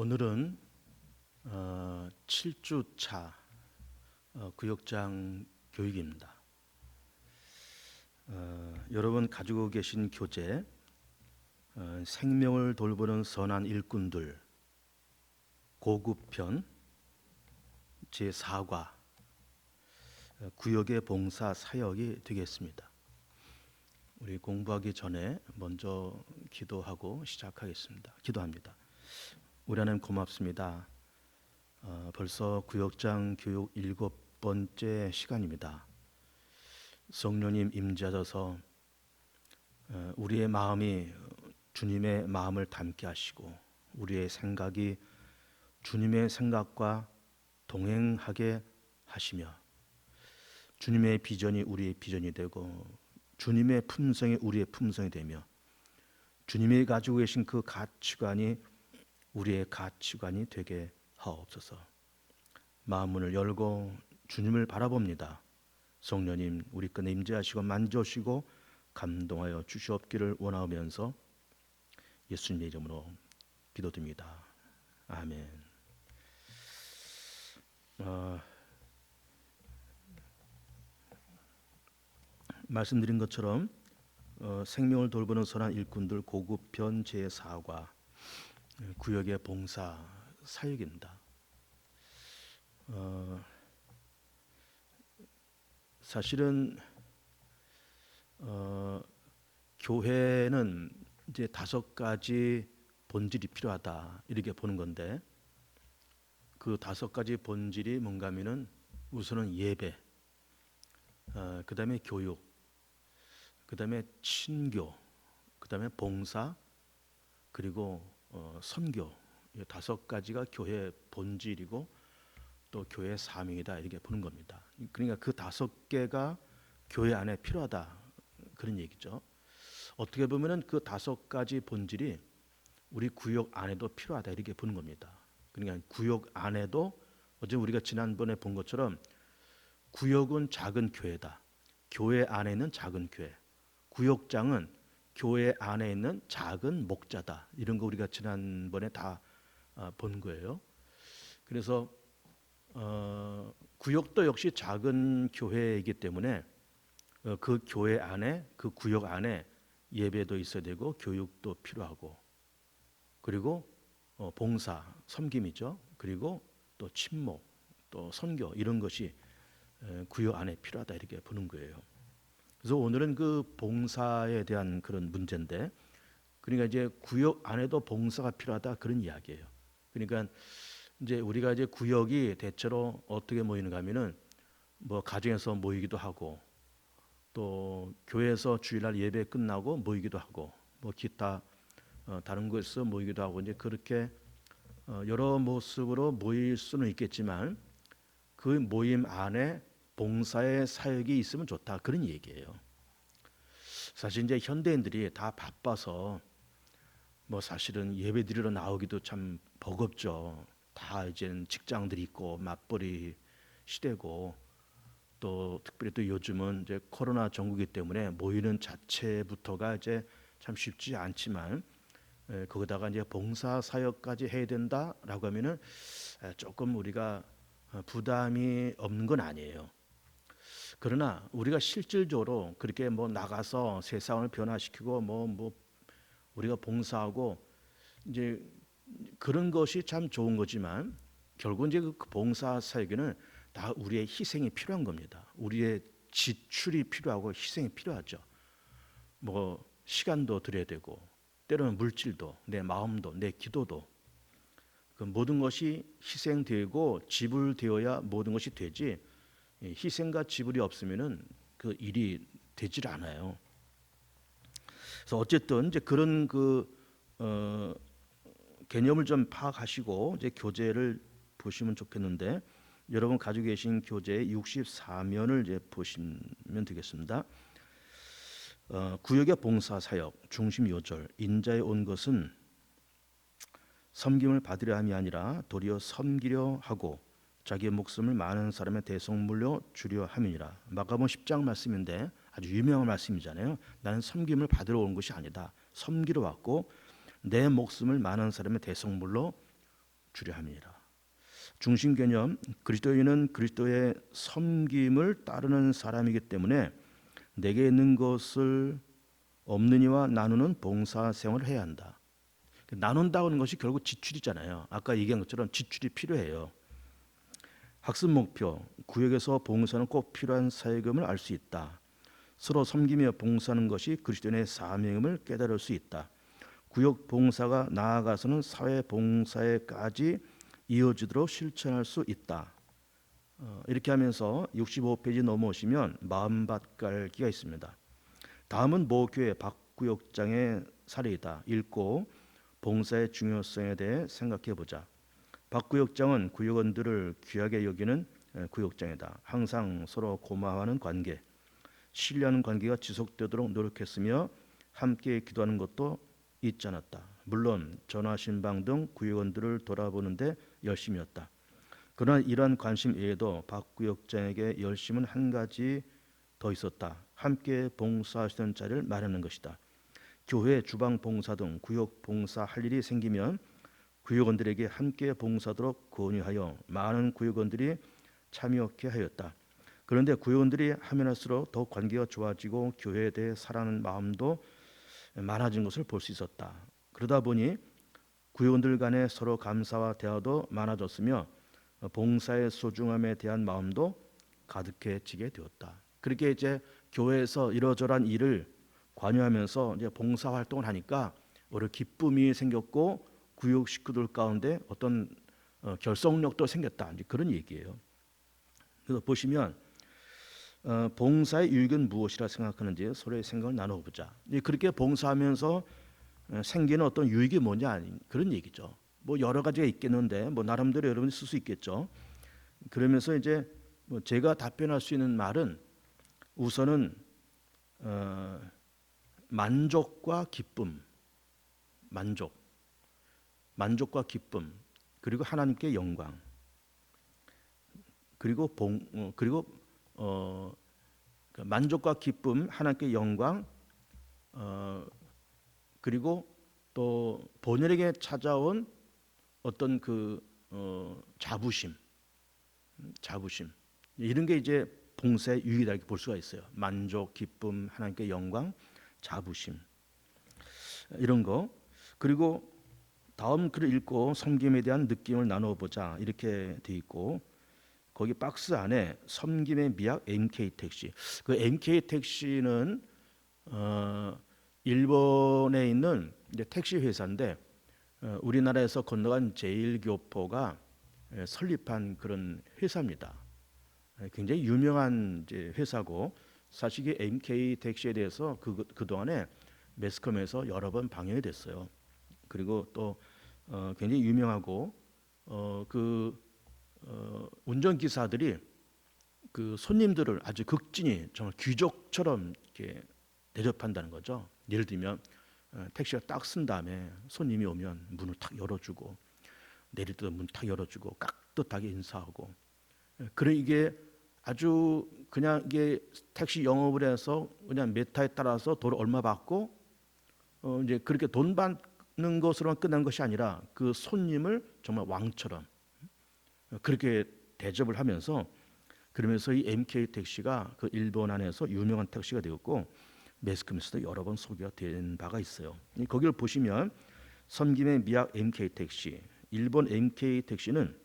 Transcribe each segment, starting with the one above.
오늘은 7주차 구역장 교육입니다. 여러분 가지고 계신 교재 생명을 돌보는 선한 일꾼들 고급편 제4과 구역의 봉사 사역이 되겠습니다. 우리 공부하기 전에 먼저 기도하고 시작하겠습니다. 기도합니다. 우리 하나님 고맙습니다. 벌써 구역장 교육 7번째 시간입니다. 성령님 임재하셔서 우리의 마음이 주님의 마음을 닮게 하시고 우리의 생각이 주님의 생각과 동행하게 하시며 주님의 비전이 우리의 비전이 되고 주님의 품성이 우리의 품성이 되며 주님이 가지고 계신 그 가치관이 우리의 가치관이 되게 하옵소서. 마음문을 열고 주님을 바라봅니다. 성령님 우리 끈에 임재하시고 만져주시고 감동하여 주시옵기를 원하면서 예수님의 이름으로 기도드립니다. 아멘. 말씀드린 것처럼 생명을 돌보는 선한 일꾼들 고급편 제4과 구역의 봉사 사역입니다. 사실은 교회는 이제 5가지 본질이 필요하다 이렇게 보는 건데 그 5가지 본질이 뭔가 하면은 우선은 예배, 그 다음에 교육, 그 다음에 친교, 그 다음에 봉사, 그리고 선교. 이 5가지가 교회의 본질이고 또 교회의 사명이다 이렇게 보는 겁니다. 그러니까 그 5개가 교회 안에 필요하다 그런 얘기죠. 어떻게 보면은 그 5가지 본질이 우리 구역 안에도 필요하다 이렇게 보는 겁니다. 그러니까 구역 안에도 어제 우리가 지난번에 본 것처럼 구역은 작은 교회다. 교회 안에 있는 작은 교회. 구역장은 교회 안에 있는 작은 목자다. 이런 거 우리가 지난번에 다 본 거예요. 그래서 구역도 역시 작은 교회이기 때문에 그 교회 안에 그 구역 안에 예배도 있어야 되고 교육도 필요하고 그리고 봉사, 섬김이죠. 그리고 또 친목, 또 선교 이런 것이 구역 안에 필요하다 이렇게 보는 거예요. 그래서 오늘은 그 봉사에 대한 그런 문제인데 그러니까 이제 구역 안에도 봉사가 필요하다 그런 이야기예요. 그러니까 이제 우리가 이제 구역이 대체로 어떻게 모이는가 하면은 뭐 가정에서 모이기도 하고 또 교회에서 주일날 예배 끝나고 모이기도 하고 뭐 기타 다른 곳에서 모이기도 하고 이제 그렇게 여러 모습으로 모일 수는 있겠지만 그 모임 안에 봉사의 사역이 있으면 좋다 그런 얘기예요. 사실 이제 현대인들이 다 바빠서 뭐 사실은 예배 드리러 나오기도 참 버겁죠. 다 이제는 직장들이 있고 맞벌이 시대고 또 특별히 또 요즘은 이제 코로나 전국이기 때문에 모이는 자체부터가 이제 참 쉽지 않지만 거기다가 이제 봉사 사역까지 해야 된다라고 하면은 조금 우리가 부담이 없는 건 아니에요. 그러나 우리가 실질적으로 그렇게 뭐 나가서 세상을 변화시키고 뭐 우리가 봉사하고 이제 그런 것이 참 좋은 거지만 결국 이제 그 봉사 사역에는 다 우리의 희생이 필요한 겁니다. 우리의 지출이 필요하고 희생이 필요하죠. 뭐 시간도 드려야 되고 때로는 물질도 내 마음도 내 기도도 그 모든 것이 희생되고 지불되어야 모든 것이 되지 희생과 지불이 없으면은 그 일이 되질 않아요. 그래서 어쨌든 이제 그런 개념을 좀 파악하시고 이제 교재를 보시면 좋겠는데 여러분 가지고 계신 교재 64면을 이제 보시면 되겠습니다. 구역의 봉사 사역 중심 요절 인자에 온 것은 섬김을 받으려 함이 아니라 도리어 섬기려 하고 자기의 목숨을 많은 사람의 대성물로 주려 함이니라. 마가복음 10장 말씀인데 아주 유명한 말씀이잖아요. 나는 섬김을 받으러 온 것이 아니다. 섬기러 왔고 내 목숨을 많은 사람의 대성물로 주려 함이니라. 중심 개념, 그리스도인은 그리스도의 섬김을 따르는 사람이기 때문에 내게 있는 것을 없는 이와 나누는 봉사 생활을 해야 한다. 나눈다는 것이 결국 지출이잖아요. 아까 얘기한 것처럼 지출이 필요해요. 학습 목표, 구역에서 봉사는 꼭 필요한 사회금을 알 수 있다. 서로 섬기며 봉사하는 것이 그리스도인의 사명임을 깨달을 수 있다. 구역 봉사가 나아가서는 사회 봉사에까지 이어지도록 실천할 수 있다. 이렇게 하면서 65페이지 넘어오시면 마음밭갈기가 있습니다. 다음은 모 교회 박 구역장의 사례이다. 읽고 봉사의 중요성에 대해 생각해 보자. 박 구역장은 구역원들을 귀하게 여기는 구역장이다. 항상 서로 고마워하는 관계, 신뢰하는 관계가 지속되도록 노력했으며 함께 기도하는 것도 잊지 않았다. 물론 전화신방 등 구역원들을 돌아보는데 열심이었다. 그러나 이러한 관심 외에도 박 구역장에게 열심은 한 가지 더 있었다. 함께 봉사하시던 자리를 마련하는 것이다. 교회 주방 봉사 등 구역 봉사 할 일이 생기면 구역원들에게 함께 봉사하도록 권유하여 많은 구역원들이 참여하게 하였다. 그런데 구역원들이 하면 할수록 더 관계가 좋아지고 교회에 대해 사랑하는 마음도 많아진 것을 볼 수 있었다. 그러다 보니 구역원들 간에 서로 감사와 대화도 많아졌으며 봉사의 소중함에 대한 마음도 가득해지게 되었다. 그렇게 이제 교회에서 이러저러한 일을 관여하면서 이제 봉사 활동을 하니까 오히려 기쁨이 생겼고 구역 식구들 가운데 어떤 결속력도 생겼다. 이제 그런 얘기예요. 그래서 보시면 봉사의 유익은 무엇이라 생각하는지 서로의 생각을 나눠보자. 그렇게 봉사하면서 생기는 어떤 유익이 뭐냐 그런 얘기죠. 뭐 여러 가지가 있겠는데 뭐 나름대로 여러분이 쓸 수 있겠죠. 그러면서 이제 뭐 제가 답변할 수 있는 말은 우선은 만족과 기쁨, 만족과 기쁨, 그리고 하나님께 영광, 그리고 만족과 기쁨, 하나님께 영광, 그리고 또 본인에게 찾아온 어떤 자부심 이런 게 이제 봉사의 유익이다 이렇게 볼 수가 있어요. 만족, 기쁨, 하나님께 영광, 자부심 이런 거. 그리고 다음 글을 읽고 섬김에 대한 느낌을 나눠보자 이렇게 돼 있고 거기 박스 안에 섬김의 미학 MK 택시. 그 MK 택시는 일본에 있는 이제 택시 회사인데 우리나라에서 건너간 제일교포가 설립한 그런 회사입니다. 굉장히 유명한 이제 회사고 사실 이 MK 택시에 대해서 그 동안에 매스컴에서 여러 번 방영이 됐어요. 그리고 또 굉장히 유명하고 운전기사들이 그 손님들을 아주 극진히 정말 귀족처럼 이렇게 대접한다는 거죠. 예를 들면 택시가 딱 쓴 다음에 손님이 오면 문을 탁 열어주고 내릴 때도 문 탁 열어주고 깍듯하게 인사하고 그런 이게 아주 그냥 이게 택시 영업을 해서 그냥 메타에 따라서 돈 얼마 받고 이제 그렇게 돈 받는 것으로만 끝난 것이 아니라 그 손님을 정말 왕처럼 그렇게 대접을 하면서 그러면서 이 MK 택시가 그 일본 안에서 유명한 택시가 되었고 매스컴에서도 여러 번 소개가 된 바가 있어요. 거기를 보시면 섬김의 미학 MK 택시, 일본 MK 택시는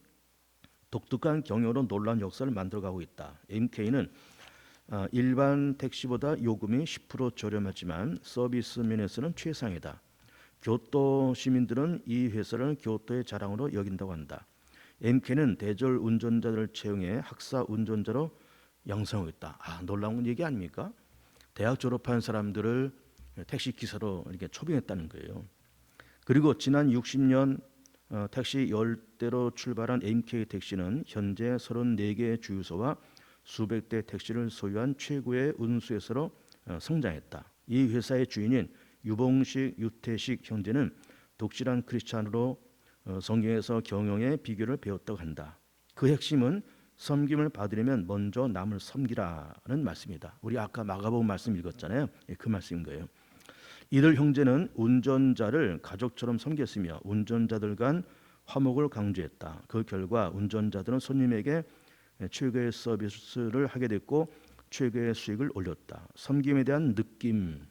독특한 경영으로 놀라운 역사를 만들어가고 있다. MK는 일반 택시보다 요금이 10% 저렴하지만 서비스 면에서는 최상이다. 교토 시민들은 이 회사를 교토의 자랑으로 여긴다고 한다. MK는 대졸 운전자들을 채용해 학사 운전자로 양성하고 있다. 놀라운 얘기 아닙니까? 대학 졸업한 사람들을 택시 기사로 이렇게 초빙했다는 거예요. 그리고 지난 60년 택시 10대로 출발한 MK 택시는 현재 34개의 주유소와 수백 대 택시를 소유한 최고의 운수회사로 성장했다. 이 회사의 주인인 유봉식, 유태식 형제는 독실한 크리스찬으로 성경에서 경영의 비결을 배웠다고 한다. 그 핵심은 섬김을 받으려면 먼저 남을 섬기라는 말씀이다. 우리 아까 마가복음 말씀 읽었잖아요. 그 말씀인 거예요. 이들 형제는 운전자를 가족처럼 섬겼으며 운전자들 간 화목을 강조했다. 그 결과 운전자들은 손님에게 최고의 서비스를 하게 됐고 최고의 수익을 올렸다. 섬김에 대한 느낌,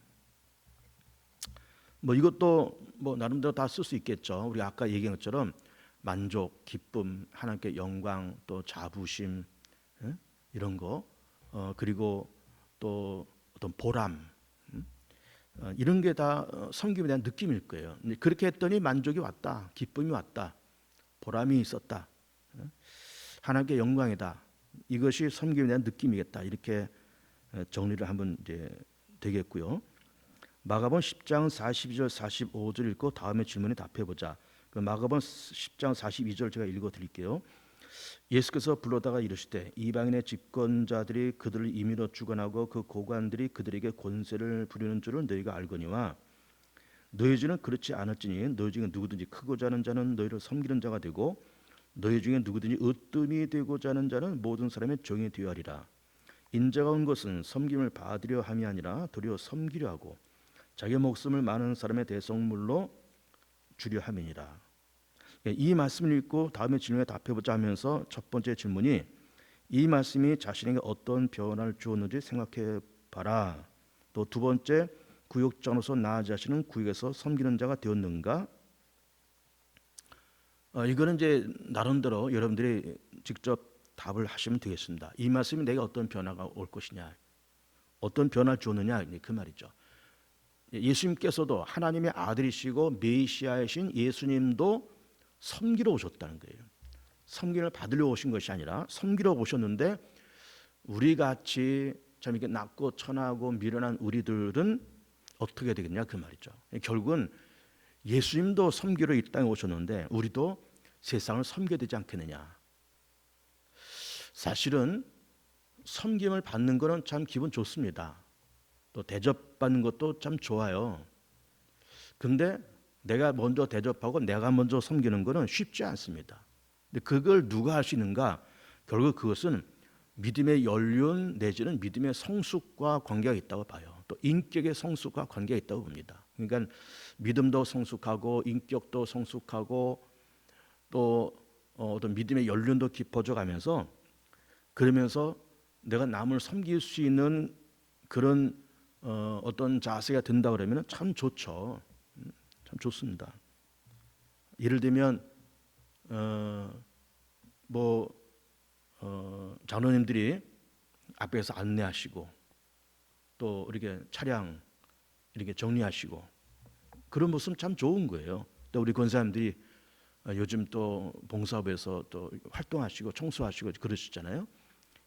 뭐 이것도 뭐 나름대로 다 쓸 수 있겠죠. 우리 아까 얘기한 것처럼 만족, 기쁨, 하나님께 영광, 또 자부심, 이런 거, 그리고 또 어떤 보람, 이런 게 다 섬김에 대한 느낌일 거예요. 그렇게 했더니 만족이 왔다, 기쁨이 왔다, 보람이 있었다, 하나님께 영광이다. 이것이 섬김에 대한 느낌이겠다. 이렇게 정리를 하면 이제 되겠고요. 마가복음 10장 42절 45절 읽고 다음에 질문에 답해 보자. 그 마가복음 10장 42절 제가 읽어 드릴게요. 예수께서 불러다가 이르시되 이방인의 집권자들이 그들을 임의로 주관하고 그 고관들이 그들에게 권세를 부리는 줄을 너희가 알거니와 너희 중에는 그렇지 않을지니 너희 중에 누구든지 크고자 하는 자는 너희를 섬기는 자가 되고 너희 중에 누구든지 으뜸이 되고자 하는 자는 모든 사람의 종이 되어야 하리라. 인자가 온 것은 섬김을 받으려 함이 아니라 도리어 섬기려 하고 자기 목숨을 많은 사람의 대성물로 주려 함이니라. 이 말씀을 읽고 다음에 질문에 답해보자 하면서 첫 번째 질문이 이 말씀이 자신에게 어떤 변화를 주었는지 생각해 봐라. 또 두 번째, 구역장으로서 나 자신은 구역에서 섬기는 자가 되었는가? 이거는 이제 나름대로 여러분들이 직접 답을 하시면 되겠습니다. 이 말씀이 내게 어떤 변화가 올 것이냐, 어떤 변화를 주었느냐, 그 말이죠. 예수님께서도 하나님의 아들이시고 메시아이신 예수님도 섬기러 오셨다는 거예요. 섬김을 받으려 오신 것이 아니라 섬기러 오셨는데 우리 같이 참 이렇게 낮고 천하고 미련한 우리들은 어떻게 되겠냐 그 말이죠. 결국은 예수님도 섬기러 이 땅에 오셨는데 우리도 세상을 섬겨야 되지 않겠느냐. 사실은 섬김을 받는 것은 참 기분 좋습니다. 또 대접받는 것도 참 좋아요. 근데 내가 먼저 대접하고 내가 먼저 섬기는 것은 쉽지 않습니다. 근데 그걸 누가 할 수 있는가? 결국 그것은 믿음의 연륜 내지는 믿음의 성숙과 관계가 있다고 봐요. 또 인격의 성숙과 관계가 있다고 봅니다. 그러니까 믿음도 성숙하고 인격도 성숙하고 또 어떤 믿음의 연륜도 깊어져 가면서 그러면서 내가 남을 섬길 수 있는 그런 어떤 자세가 된다 그러면 참 좋죠. 참 좋습니다. 예를 들면 장로님들이 앞에서 안내하시고 또 이렇게 차량 이렇게 정리하시고 그런 모습 참 좋은 거예요. 또 우리 권사님들이 요즘 또 봉사부에서 또 활동하시고 청소하시고 그러시잖아요.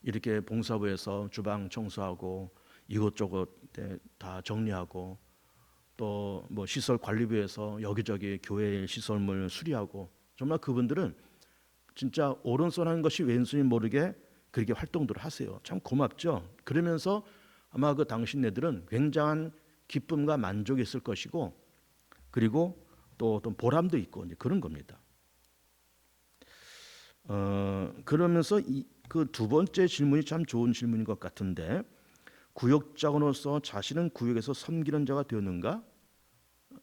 이렇게 봉사부에서 주방 청소하고 이것저것 다 정리하고 또 뭐 시설 관리부에서 여기저기 교회 시설물 수리하고 정말 그분들은 진짜 오른손 하는 것이 왼손이 모르게 그렇게 활동들을 하세요. 참 고맙죠. 그러면서 아마 그 당신네들은 굉장한 기쁨과 만족이 있을 것이고 그리고 또 어떤 보람도 있고 이제 그런 겁니다. 그러면서 그 두 번째 질문이 참 좋은 질문인 것 같은데 구역장으로서 자신은 구역에서 섬기는 자가 되었는가?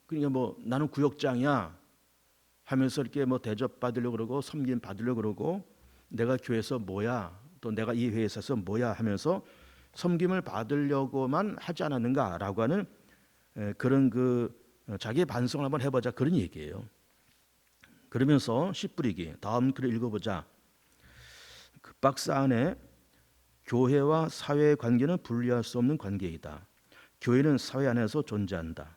그러니까 뭐 나는 구역장이야 하면서 이렇게 뭐 대접받으려고 그러고 섬김 받으려고 그러고 내가 교회에서 뭐야 또 내가 이 회사에서 뭐야 하면서 섬김을 받으려고만 하지 않았는가라고 하는 그런 그 자기의 반성을 한번 해보자 그런 얘기예요. 그러면서 씨 뿌리기 다음 글을 읽어보자. 그 박스 안에 교회와 사회의 관계는 분리할 수 없는 관계이다. 교회는 사회 안에서 존재한다.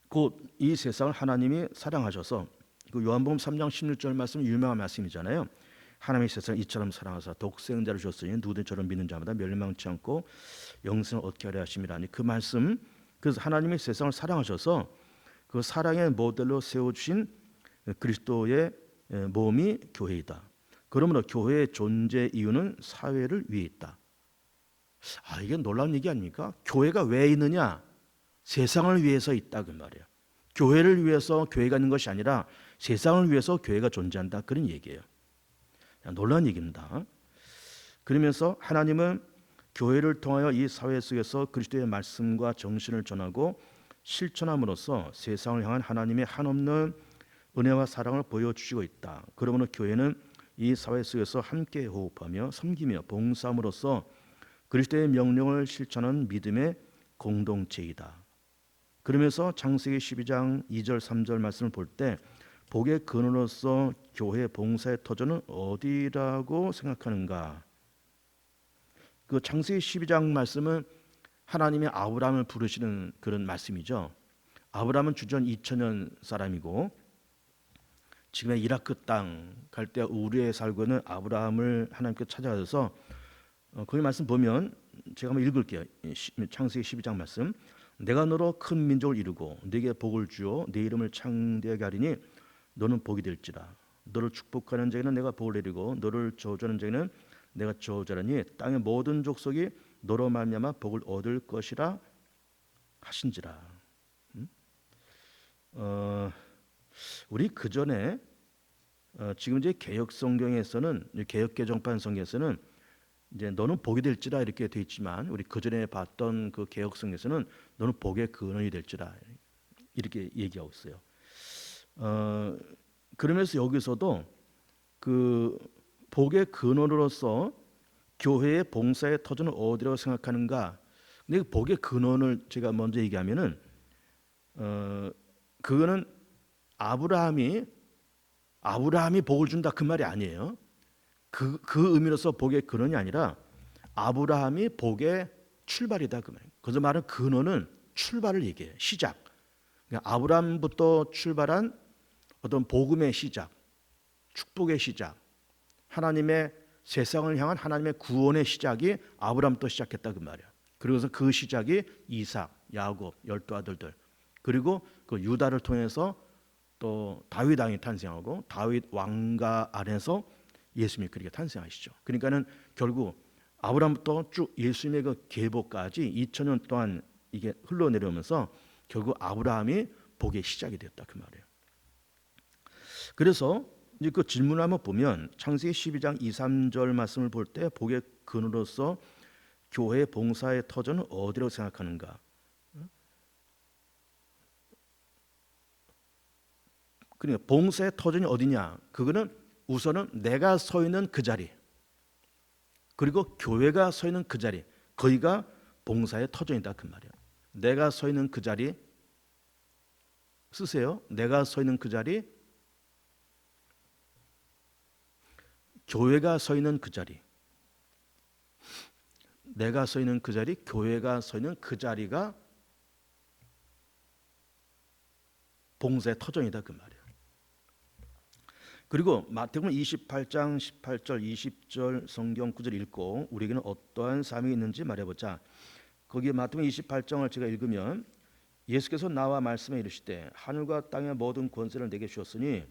곧 이 세상을 하나님이 사랑하셔서 그 요한복음 3장 16절 말씀 유명한 말씀이잖아요. 하나님이 세상을 이처럼 사랑하사 독생자를 주셨으니 누구든 저를 믿는 자마다 멸망치 않고 영생을 얻게 하려 하심이라니 그 말씀. 그래서 하나님이 세상을 사랑하셔서 그 사랑의 모델로 세워주신 그리스도의 몸이 교회이다. 그러므로 교회의 존재 이유는 사회를 위해 있다. 이게 놀라운 얘기 아닙니까? 교회가 왜 있느냐? 세상을 위해서 있다 그 말이에요. 교회를 위해서 교회가 있는 것이 아니라 세상을 위해서 교회가 존재한다 그런 얘기예요. 놀라운 얘기입니다. 그러면서 하나님은 교회를 통하여 이 사회 속에서 그리스도의 말씀과 정신을 전하고 실천함으로써 세상을 향한 하나님의 한없는 은혜와 사랑을 보여주시고 있다. 그러므로 교회는 이 사회 속에서 함께 호흡하며 섬기며 봉사함으로써 그리스도의 명령을 실천하는 믿음의 공동체이다. 그러면서 창세기 12장 2절 3절 말씀을 볼 때 복의 근원으로서 교회 봉사의 터전은 어디라고 생각하는가? 그 창세기 12장 말씀은 하나님의 아브라함을 부르시는 그런 말씀이죠. 아브라함은 주전 2000년 사람이고 지금의 이라크 땅 갈 때 우르에 살고 있는 아브라함을 하나님께 찾아가서 거기 말씀 보면 제가 한번 읽을게요. 창세기 12장 말씀. 내가 너로 큰 민족을 이루고 네게 복을 주어 네 이름을 창대하게 하리니 너는 복이 될지라. 너를 축복하는 자에게는 내가 복을 내리고 너를 저주하는 자에게는 내가 저주하리니 땅의 모든 족속이 너로 말미암아 복을 얻을 것이라 하신지라. 우리 그 전에 지금 이제 개혁 성경에서는 개혁 개정판 성경에서는 이제 너는 복이 될지라 이렇게 돼 있지만 우리 그 전에 봤던 그 개혁 성경에서는 너는 복의 근원이 될지라 이렇게 얘기하고 있어요. 그러면서 여기서도 그 복의 근원으로서 교회의 봉사의 터전은 어디라고 생각하는가? 근데 복의 근원을 제가 먼저 얘기하면은 그거는 아브라함이 복을 준다 그 말이 아니에요. 그 의미로서 복의 근원이 아니라 아브라함이 복의 출발이다 그 말이에요. 그래서 말은 근원은 출발을 얘기해요. 시작. 그러니까 아브라함부터 출발한 어떤 복음의 시작, 축복의 시작, 하나님의 세상을 향한 하나님의 구원의 시작이 아브라함부터 시작했다 그 말이에요. 그래서 그 시작이 이삭, 야곱, 12아들들 그리고 그 유다를 통해서 또 다윗 왕이 탄생하고 다윗 왕가 안에서 예수님이 그렇게 탄생하시죠. 그러니까는 결국 아브라함부터 쭉 예수님의 그 계보까지 2000년 동안 이게 흘러내려오면서 결국 아브라함이 복의 시작이 되었다 그 말이에요. 그래서 이제 그 질문을 한번 보면 창세기 12장 2, 3절 말씀을 볼 때 복의 근원으로서 교회 봉사의 터전은 어디라고 생각하는가? 그러니까 봉사의 터전이 어디냐? 그거는 우선은 내가 서 있는 그 자리, 그리고 교회가 서 있는 그 자리, 거기가 봉사의 터전이다 그 말이에요. 내가 서 있는 그 자리 쓰세요. 내가 서 있는 그 자리, 교회가 서 있는 그 자리, 내가 서 있는 그 자리, 교회가 서 있는 그 자리가 봉사의 터전이다 그 말이에요. 그리고 마태복음 28장 18절 20절 성경 구절 읽고 우리에게는 어떠한 삶이 있는지 말해보자. 거기에 마태복음 28장을 제가 읽으면 예수께서 나와 말씀해 이르시되 하늘과 땅의 모든 권세를 내게 주었으니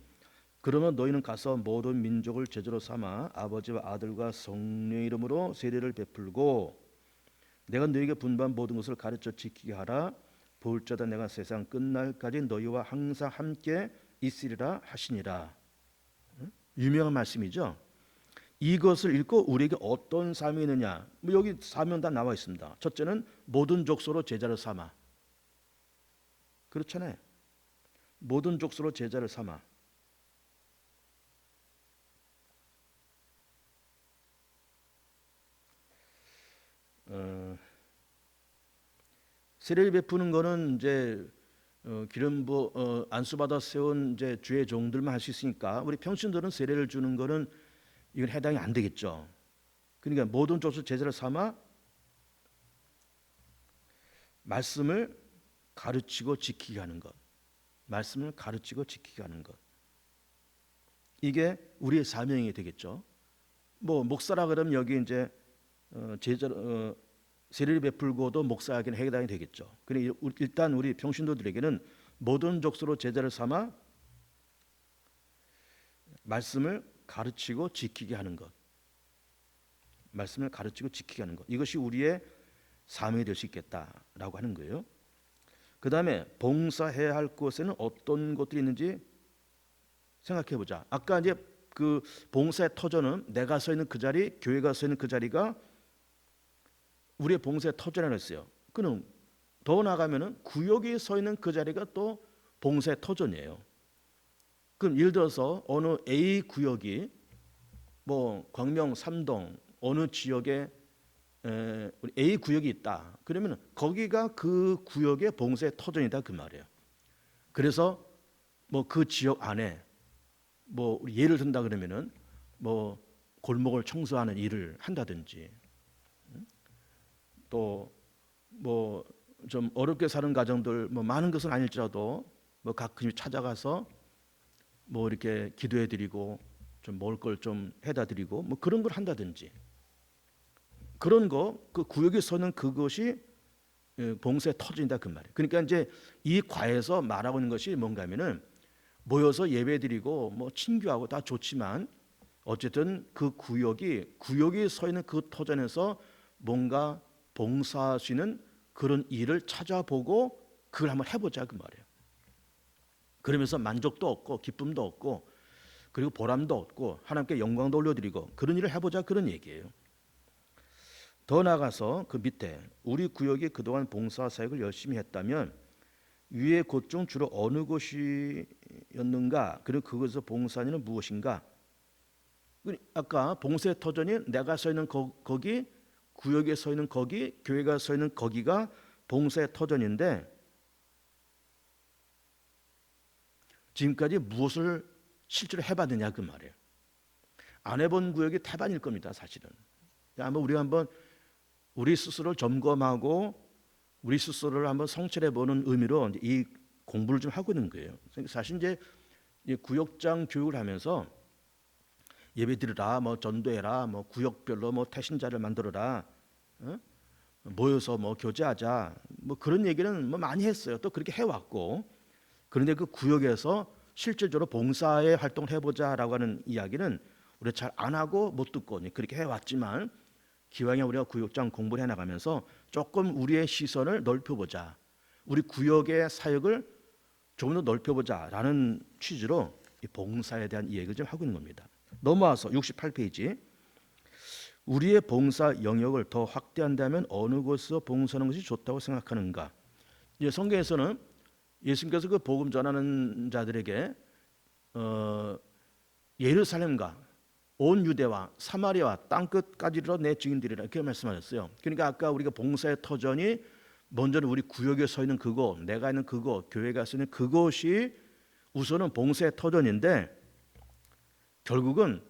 그러면 너희는 가서 모든 민족을 제자로 삼아 아버지와 아들과 성령의 이름으로 세례를 베풀고 내가 너희에게 분부한 모든 것을 가르쳐 지키게 하라. 볼자다 내가 세상 끝날까지 너희와 항상 함께 있으리라 하시니라. 유명한 말씀이죠. 이것을 읽고 우리에게 어떤 삶이 있느냐? 여기 사명 다 나와 있습니다. 첫째는 모든 족속으로 제자를 삼아. 그렇잖아요. 모든 족속으로 제자를 삼아. 세례를 베푸는 거는 이제 기름 부 안수받아 세운 이제 주의 종들만 할 수 있으니까 우리 평신도는 세례를 주는 거는 이건 해당이 안 되겠죠. 그러니까 모든 족속 제자를 삼아 말씀을 가르치고 지키게 하는 것, 말씀을 가르치고 지키게 하는 것, 이게 우리의 사명이 되겠죠. 뭐 목사라 그러면 여기 이제 제자 세례를 베풀고도 목사에게는 해당이 되겠죠. 그러니 일단 우리 평신도들에게는 모든 족속으로 제자를 삼아 말씀을 가르치고 지키게 하는 것, 말씀을 가르치고 지키게 하는 것, 이것이 우리의 사명이 될 수 있겠다라고 하는 거예요. 그 다음에 봉사해야 할 곳에는 어떤 것들이 있는지 생각해 보자. 아까 이제 그 봉사의 터전은 내가 서 있는 그 자리, 교회가 서 있는 그 자리가 우리의 봉사의 터전이라고 했어요. 그는 더 나가면은 구역이 서 있는 그 자리가 또 봉사의 터전이에요. 그럼 예를 들어서 어느 A 구역이 뭐 광명, 삼동 어느 지역에 우리 A 구역이 있다. 그러면 거기가 그 구역의 봉사의 터전이다 그 말이에요. 그래서 뭐 그 지역 안에 뭐 우리 예를 든다 그러면은 뭐 골목을 청소하는 일을 한다든지 또 뭐 좀 어렵게 사는 가정들 뭐 많은 것은 아닐지라도 뭐 가끔씩 찾아가서 뭐 이렇게 기도해드리고 좀 먹을 걸 좀 해다드리고 뭐 그런 걸 한다든지 그런 거 그 구역에 서는 그것이 봉사의 터진다 그 말이에요. 그러니까 이제 이 과에서 말하고 있는 것이 뭔가면은 모여서 예배드리고 뭐 친교하고 다 좋지만 어쨌든 그 구역이 서 있는 그 터전에서 뭔가 봉사할 수 있는 그런 일을 찾아보고 그걸 한번 해보자 그 말이에요. 그러면서 만족도 얻고 기쁨도 얻고 그리고 보람도 얻고 하나님께 영광도 올려드리고 그런 일을 해보자 그런 얘기예요. 더 나아가서 그 밑에 우리 구역이 그동안 봉사 사역을 열심히 했다면 위의 곳 중 주로 어느 곳이었는가 그리고 그것에서 봉사하는 일은 무엇인가. 아까 봉사의 터전이 내가 서 있는 거기 구역에 서 있는 거기 교회가 서 있는 거기가 봉사의 터전인데 지금까지 무엇을 실제로 해봤느냐 그 말이에요. 안 해본 구역이 태반일 겁니다 사실은. 한번 우리가 한번 우리 스스로를 점검하고 우리 스스로를 한번 성찰해보는 의미로 이 공부를 좀 하고 있는 거예요. 사실 이제 구역장 교육을 하면서 예배드리라, 뭐 전도해라, 뭐 구역별로 뭐 태신자를 만들어라, 모여서 뭐 교제하자, 뭐 그런 얘기는 뭐 많이 했어요. 또 그렇게 해왔고, 그런데 그 구역에서 실질적으로 봉사의 활동을 해보자라고 하는 이야기는 우리가 잘 안 하고 못 듣고 그렇게 해왔지만 기왕에 우리가 구역장 공부를 해나가면서 조금 우리의 시선을 넓혀보자, 우리 구역의 사역을 조금 더 넓혀보자라는 취지로 이 봉사에 대한 이야기를 좀 하고 있는 겁니다. 넘어와서 68페이지. 우리의 봉사 영역을 더 확대한다면 어느 곳에서 봉사하는 것이 좋다고 생각하는가? 이제 성경에서는 예수님께서 그 복음 전하는 자들에게 예루살렘과 온 유대와 사마리아와 땅끝까지로 내 증인들이라 이렇게 말씀하셨어요. 그러니까 아까 우리가 봉사의 터전이 먼저는 우리 구역에 서 있는 그곳, 내가 있는 그곳, 교회가 서 있는 그곳이 우선은 봉사의 터전인데 결국은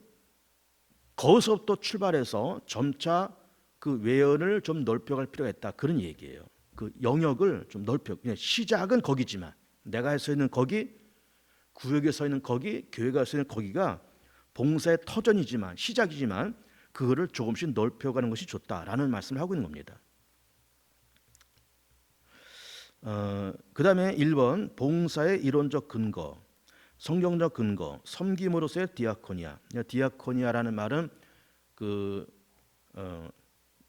거기서부터 출발해서 점차 그 외연을 좀 넓혀갈 필요가 있다 그런 얘기예요. 그 영역을 좀 넓혀. 그냥 시작은 거기지만 내가 서 있는 거기, 구역에 서 있는 거기, 교회가 서 있는 거기가 봉사의 터전이지만 시작이지만 그거를 조금씩 넓혀가는 것이 좋다라는 말씀을 하고 있는 겁니다. 그 다음에 1번 봉사의 이론적 근거, 성경적 근거, 섬김으로서의 디아코니아. 디아코니아라는 말은 그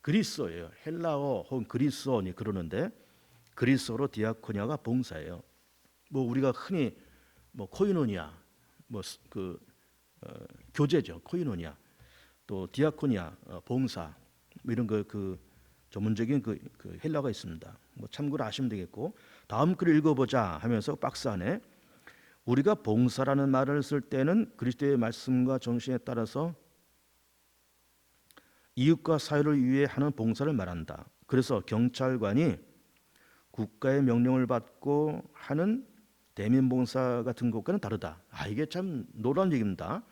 그리스어예요. 헬라어 혹은 그리스어니 그러는데 그리스어로 디아코니아가 봉사예요. 뭐 우리가 흔히 뭐 코이노니아, 뭐 그 교제죠. 코이노니아, 또 디아코니아, 봉사 뭐 이런 그 전문적인 그 헬라어가 있습니다. 뭐 참고로 아시면 되겠고 다음 글을 읽어보자 하면서 박스 안에 우리가 봉사라는 말을 쓸 때는 그리스도의 말씀과 정신에 따라서 이웃과 사회를 위해 하는 봉사를 말한다. 그래서 경찰관이 국가의 명령을 받고 하는 대민봉사 같은 것과는 다르다. 이게 참 놀라운 얘기입니다.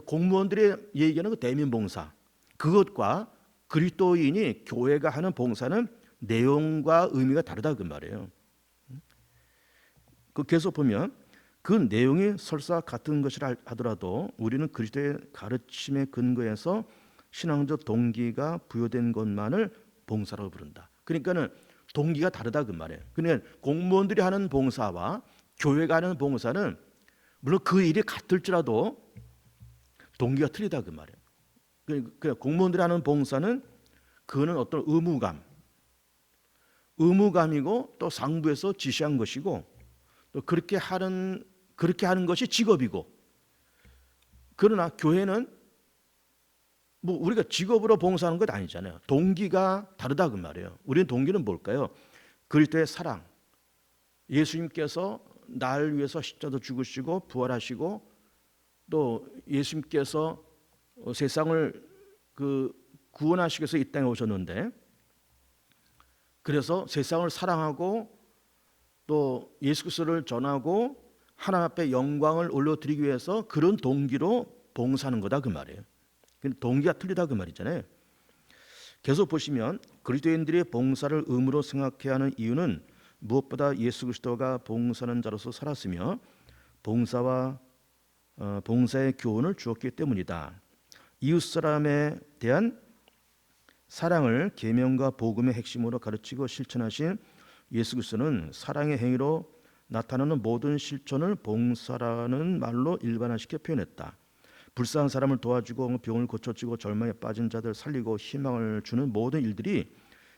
공무원들이 얘기하는 그 대민봉사, 그것과 그리스도인이 교회가 하는 봉사는 내용과 의미가 다르다 그 말이에요. 그 계속 보면 그 내용이 설사 같은 것이라 하더라도 우리는 그리스도의 가르침에 근거해서 신앙적 동기가 부여된 것만을 봉사라고 부른다. 그러니까는 동기가 다르다 그 말이에요. 그러니까 공무원들이 하는 봉사와 교회가 하는 봉사는 물론 그 일이 같을지라도 동기가 틀리다 그 말이에요. 그러니까 공무원들이 하는 봉사는 그거는 어떤 의무감이고 또 상부에서 지시한 것이고 또 그렇게 하는 것이 직업이고, 그러나 교회는 뭐 우리가 직업으로 봉사하는 것 아니잖아요. 동기가 다르다 그 말이에요. 우리는 동기는 뭘까요? 그리스도의 사랑, 예수님께서 날 위해서 십자도 죽으시고 부활하시고 또 예수님께서 세상을 구원하시기 위해서 이 땅에 오셨는데, 그래서 세상을 사랑하고 또 예수 그리스도를 전하고 하나님 앞에 영광을 올려드리기 위해서 그런 동기로 봉사하는 거다 그 말이에요. 동기가 틀리다 그 말이잖아요. 계속 보시면 그리스도인들이 봉사를 의무로 생각해야 하는 이유는 무엇보다 예수 그리스도가 봉사하는 자로서 살았으며 봉사의 교훈을 주었기 때문이다. 이웃 사람에 대한 사랑을 계명과 복음의 핵심으로 가르치고 실천하신 예수 그리스도는 사랑의 행위로 나타나는 모든 실천을 봉사라는 말로 일반화시켜 표현했다. 불쌍한 사람을 도와주고 병을 고쳐주고 절망에 빠진 자들 살리고 희망을 주는 모든 일들이,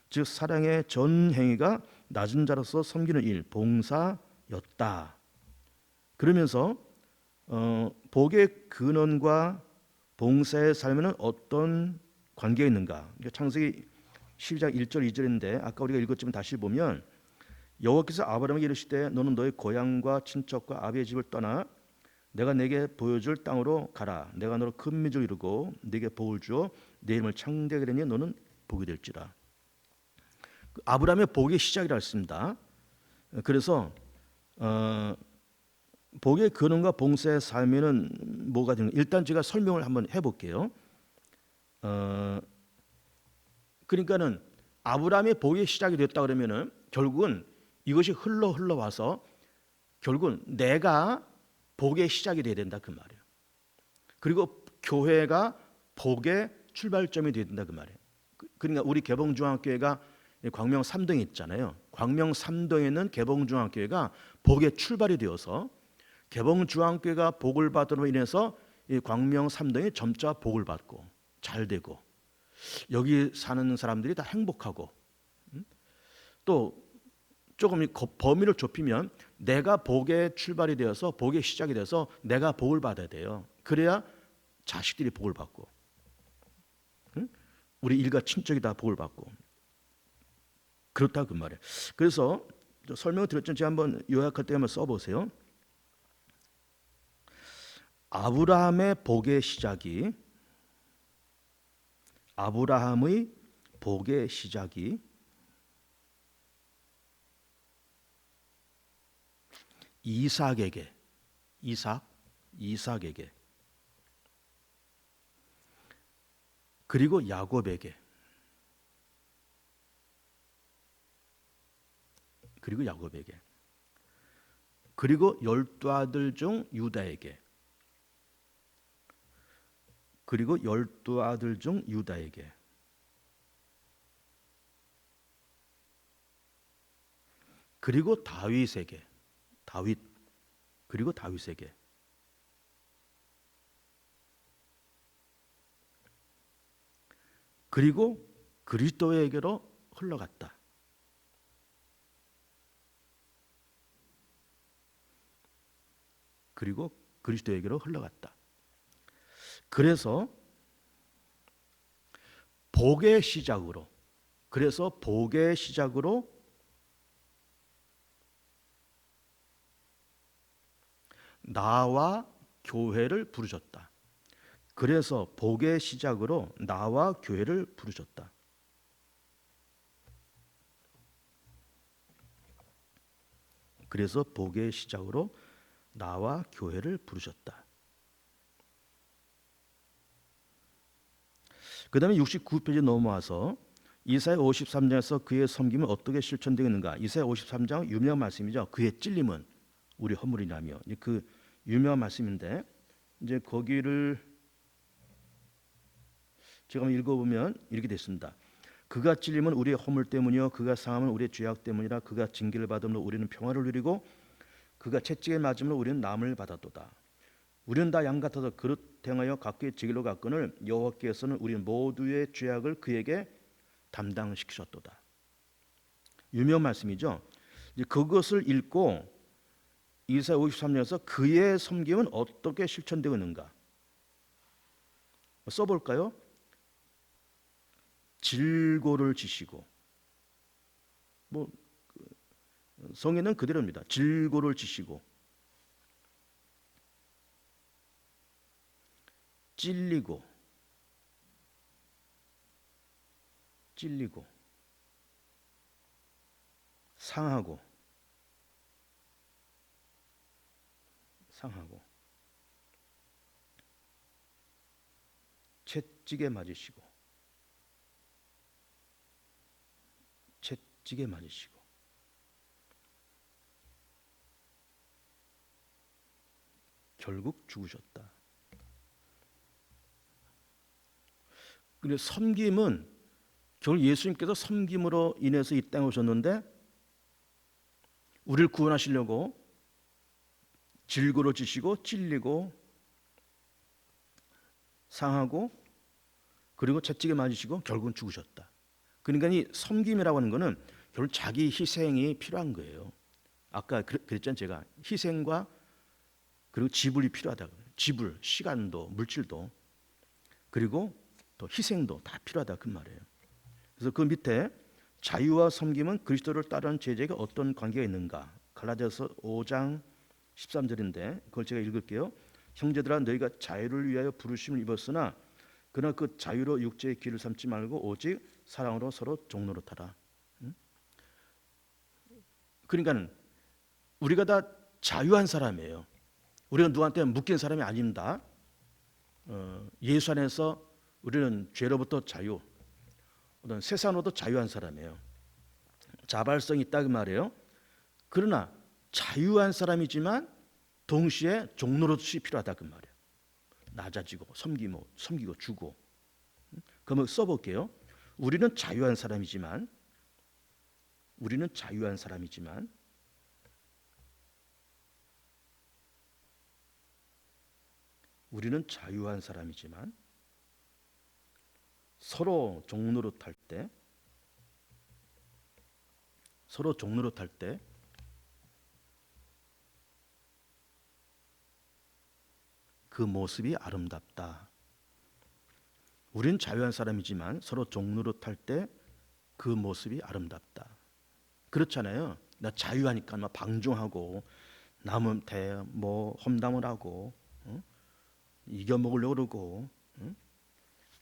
즉 사랑의 전 행위가 낮은 자로서 섬기는 일, 봉사였다. 그러면서 복의 근원과 봉사의 삶에는 어떤 관계가 있는가? 창세기 12장 1절 2절인데 아까 우리가 읽었지만 다시 보면, 여호와께서 아브라함에게 이르시되 너는 너의 고향과 친척과 아비의 집을 떠나 내가 내게 보여줄 땅으로 가라. 내가 너로 큰 민족을 이루고 네게 복을 주어 내 이름을 창대하게 되니 너는 복이 될지라. 아브라함의 복의 시작이라 했습니다. 그래서 복의 근원과 봉사의 삶에는 뭐가 되는? 일단 제가 설명을 한번 해볼게요. 그러니까는 아브라함의 복의 시작이 됐다 그러면은 결국은 이것이 흘러와서 결국은 내가 복의 시작이 돼야 된다 그 말이에요. 그리고 교회가 복의 출발점이 돼야 된다 그 말이에요. 그러니까 우리 개봉중앙교회가 광명 3동에 있잖아요. 광명 3동에 있는 개봉중앙교회가 복의 출발이 되어서 개봉중앙교회가 복을 받음으로 인해서 이 광명 3동이 점차 복을 받고 잘 되고 여기 사는 사람들이 다 행복하고, 또 조금 범위를 좁히면 내가 복의 출발이 되어서 복의 시작이 돼서 내가 복을 받아야 돼요. 그래야 자식들이 복을 받고 우리 일가 친척이 다 복을 받고 그렇다 그 말이에요. 그래서 설명을 드렸죠. 제가 한번 요약할 때 한번 써보세요. 아브라함의 복의 시작이 이삭에게 그리고 야곱에게 그리고 12아들 중 유다에게 그리고 다윗에게 그리고 그리스도에게로 흘러갔다. 그래서 복의 시작으로 나와 교회를 부르셨다. 그래서 복의 시작으로 나와 교회를 부르셨다. 그 다음에 69페이지 넘어와서 이사야 53장에서 그의 섬김은 어떻게 실천되었는가. 이사야 53장 유명한 말씀이죠. 그의 찔림은 우리 허물이라며. 그 유명한 말씀인데 이제 거기를 제가 한번 읽어보면 이렇게 됐습니다. 그가 찔림은 우리의 허물 때문이요 그가 상함은 우리의 죄악 때문이라. 그가 징계를 받음으로 우리는 평화를 누리고 그가 채찍에 맞음으로 우리는 남을 받았도다. 우리는 다 양 같아서 그릇 행하여 각기 제 길로 갔거늘 여호와께서는 우리 모두의 죄악을 그에게 담당시키셨도다. 유명한 말씀이죠. 그것을 읽고 이사야 53장에서 그의 섬김은 어떻게 실천되고 있는가 써볼까요? 질고를 지시고 성에는 그대로입니다. 질고를 지시고 찔리고 상하고 채찍에 맞으시고 결국 죽으셨다. 그런데 섬김은 결국 예수님께서 섬김으로 인해서 이 땅에 오셨는데 우리를 구원하시려고 질고를 지시고 찔리고 상하고 그리고 채찍에 맞으시고 결국은 죽으셨다. 그러니까 이 섬김이라고 하는 것은 결국 자기 희생이 필요한 거예요. 아까 그랬잖아요. 제가 희생과 그리고 지불이 필요하다. 지불, 시간도 물질도 그리고 또 희생도 다 필요하다 그 말이에요. 그래서 그 밑에 자유와 섬김은 그리스도를 따르는 제자에게 어떤 관계가 있는가? 갈라디아서 5장 13절인데 그걸 제가 읽을게요. 형제들아 너희가 자유를 위하여 부르심을 입었으나 그러나 그 자유로 육체의 길을 삼지 말고 오직 사랑으로 서로 종노릇하라. 그러니까 우리가 다 자유한 사람이에요. 우리가 누구한테 묶인 사람이 아닙니다. 예수 안에서 우리는 죄로부터 자유, 어떤 세상으로부터 자유한 사람이에요. 자발성이 있다 그 말이에요. 그러나 자유한 사람이지만 동시에 종노릇이 필요하다 그 말이에요. 낮아지고 섬기고 주고. 그러면 써볼게요. 우리는 자유한 사람이지만 서로 종노릇할 때 그 모습이 아름답다. 우리는 자유한 사람이지만 서로 종노릇할 때 그 모습이 아름답다. 그렇잖아요. 나 자유하니까 막 방종하고 남은 험담을 하고 이겨먹으려고 그러고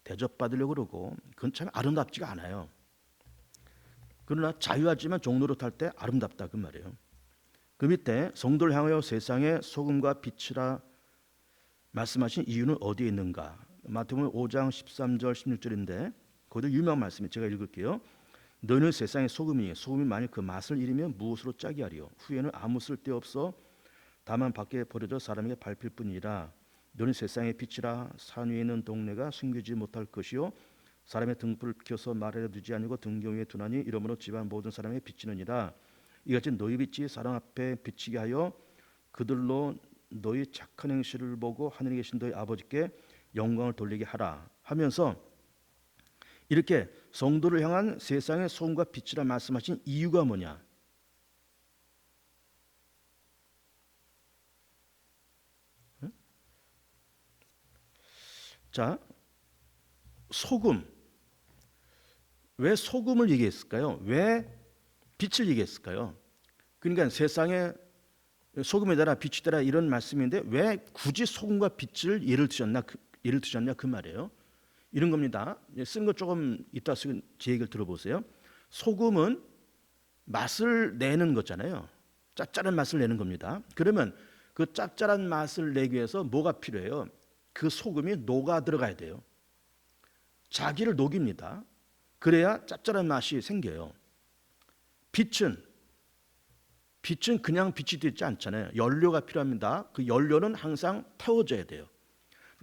대접받으려고 그러고 그건 참 아름답지가 않아요. 그러나 자유하지만 종노릇할 때 아름답다 그 말이에요. 그 밑에 성도를 향하여 세상의 소금과 빛이라 말씀하신 이유는 어디에 있는가? 마태복음 5장 13절 16절인데 거기도 유명한 말씀이 제가 읽을게요. 너희는 세상의 소금이 만일 그 맛을 잃으면 무엇으로 짜게 하리요? 후에는 아무 쓸데없어 다만 밖에 버려져 사람에게 밟힐 뿐이라. 너는 세상의 빛이라. 산 위에 있는 동네가 숨기지 못할 것이요 사람의 등불을 켜서 말에 두지 아니고 등경 위에 두나니 이러므로 집안 모든 사람에게 비치느니라. 이같이 너희 빛이 사람 앞에 비치게 하여 그들로 너희 착한 행실을 보고 하늘에 계신 너희 아버지께 영광을 돌리게 하라 하면서 이렇게 성도를 향한 세상의 소금과 빛이라 말씀하신 이유가 뭐냐? 자, 소금. 왜 소금을 얘기했을까요? 왜 빛을 얘기했을까요? 그러니까 세상에 소금이 되라 빛이 되라 이런 말씀인데 왜 굳이 소금과 빛을 예를 드셨냐 그 말이에요. 이런 겁니다. 쓴 거 조금 이따 제 얘기를 들어보세요. 소금은 맛을 내는 거잖아요. 짭짤한 맛을 내는 겁니다. 그러면 그 짭짤한 맛을 내기 위해서 뭐가 필요해요? 그 소금이 녹아 들어가야 돼요. 자기를 녹입니다. 그래야 짭짤한 맛이 생겨요. 빛은 그냥 빛이 되지 않잖아요. 연료가 필요합니다. 그 연료는 항상 태워져야 돼요.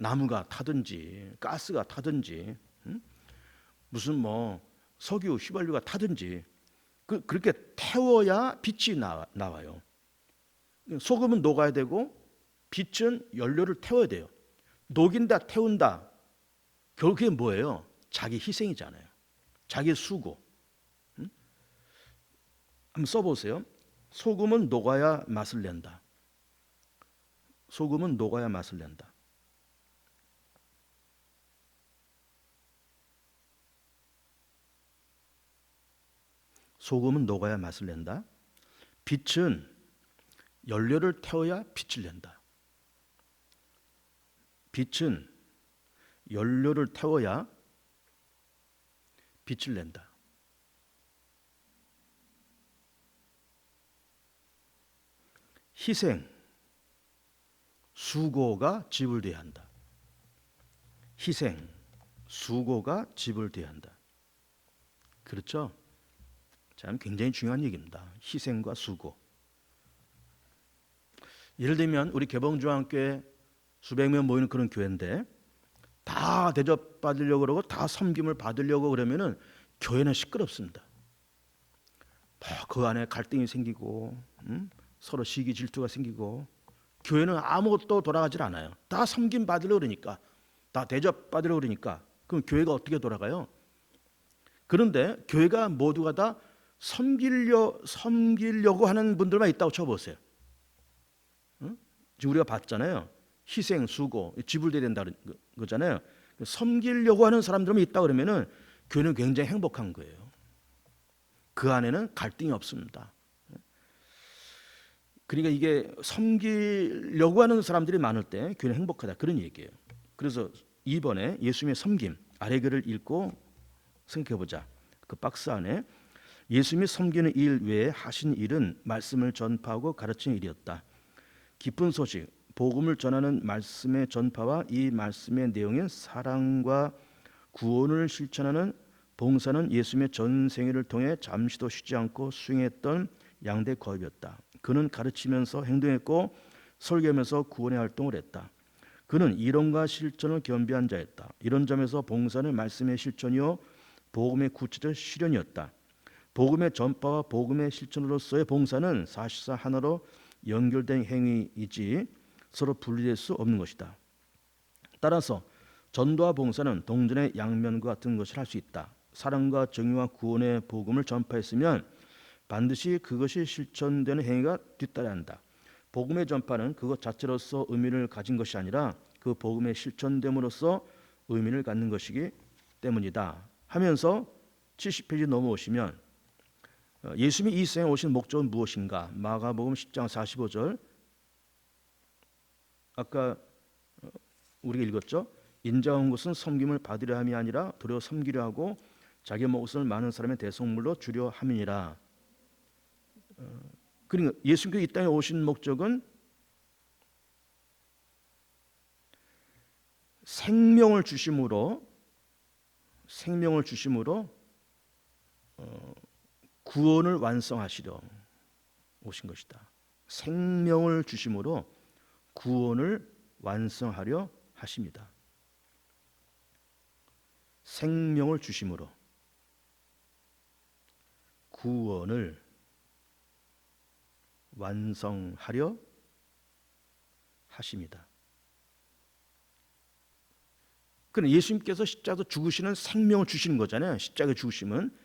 나무가 타든지 가스가 타든지 무슨 석유 휘발유가 타든지 그렇게 태워야 빛이 나와요. 소금은 녹아야 되고 빛은 연료를 태워야 돼요. 녹인다 태운다 결국에 뭐예요? 자기 희생이잖아요. 자기 수고. 한번 써보세요. 소금은 녹아야 맛을 낸다. 소금은 녹아야 맛을 낸다. 소금은 녹아야 맛을 낸다. 빛은 연료를 태워야 빛을 낸다. 빛은 연료를 태워야 빛을 낸다. 희생, 수고가 지불돼야 한다. 희생, 수고가 지불돼야 한다. 그렇죠? 참 굉장히 중요한 얘기입니다. 희생과 수고. 예를 들면 우리 개봉중앙교회 수백 명 모이는 그런 교회인데 다 대접받으려고 그러고 다 섬김을 받으려고 그러면은 교회는 시끄럽습니다. 그 안에 갈등이 생기고 서로 시기 질투가 생기고 교회는 아무것도 돌아가질 않아요. 다 섬김 받으려고 그러니까, 다 대접받으려고 그러니까 그럼 교회가 어떻게 돌아가요? 그런데 교회가 모두가 다 섬기려고 하는 분들만 있다고 쳐보세요. 지금 우리가 봤잖아요. 희생, 수고, 지불돼야 된다는 거잖아요. 섬기려고 하는 사람들만 있다 그러면은 교회는 굉장히 행복한 거예요. 그 안에는 갈등이 없습니다. 그러니까 이게 섬기려고 하는 사람들이 많을 때 교회는 행복하다 그런 얘기예요. 그래서 이번에 예수님의 섬김 아래 글을 읽고 생각해보자. 그 박스 안에 예수님이 섬기는 일 외에 하신 일은 말씀을 전파하고 가르치는 일이었다. 기쁜 소식, 복음을 전하는 말씀의 전파와 이 말씀의 내용인 사랑과 구원을 실천하는 봉사는 예수님의 전 생애를 통해 잠시도 쉬지 않고 수행했던 양대 거업이었다. 그는 가르치면서 행동했고 설교하면서 구원의 활동을 했다. 그는 이론과 실천을 겸비한 자였다. 이런 점에서 봉사는 말씀의 실천이요 복음의 구체적 실현이었다. 복음의 전파와 복음의 실천으로서의 봉사는 사실상 하나로 연결된 행위이지 서로 분리될 수 없는 것이다. 따라서 전도와 봉사는 동전의 양면과 같은 것을 할 수 있다. 사랑과 정의와 구원의 복음을 전파했으면 반드시 그것이 실천되는 행위가 뒤따라야 한다. 복음의 전파는 그것 자체로서 의미를 가진 것이 아니라 그 복음의 실천됨으로써 의미를 갖는 것이기 때문이다. 하면서 70페이지 넘어오시면 예수님이 이 세상에 오신 목적은 무엇인가? 마가복음 10장 45절 아까 우리가 읽었죠? 인자가 온 것은 섬김을 받으려 함이 아니라 도리어 섬기려 하고 자기 목숨을 많은 사람의 대속물로 주려 함이니라. 그러니까 예수님께서 이 땅에 오신 목적은 생명을 주심으로 구원을 완성하시려 오신 것이다. 생명을 주심으로 구원을 완성하려 하십니다. 생명을 주심으로 구원을 완성하려 하십니다. 그럼 예수님께서 십자가에서 죽으시는 생명을 주시는 거잖아요. 십자가에 죽으시면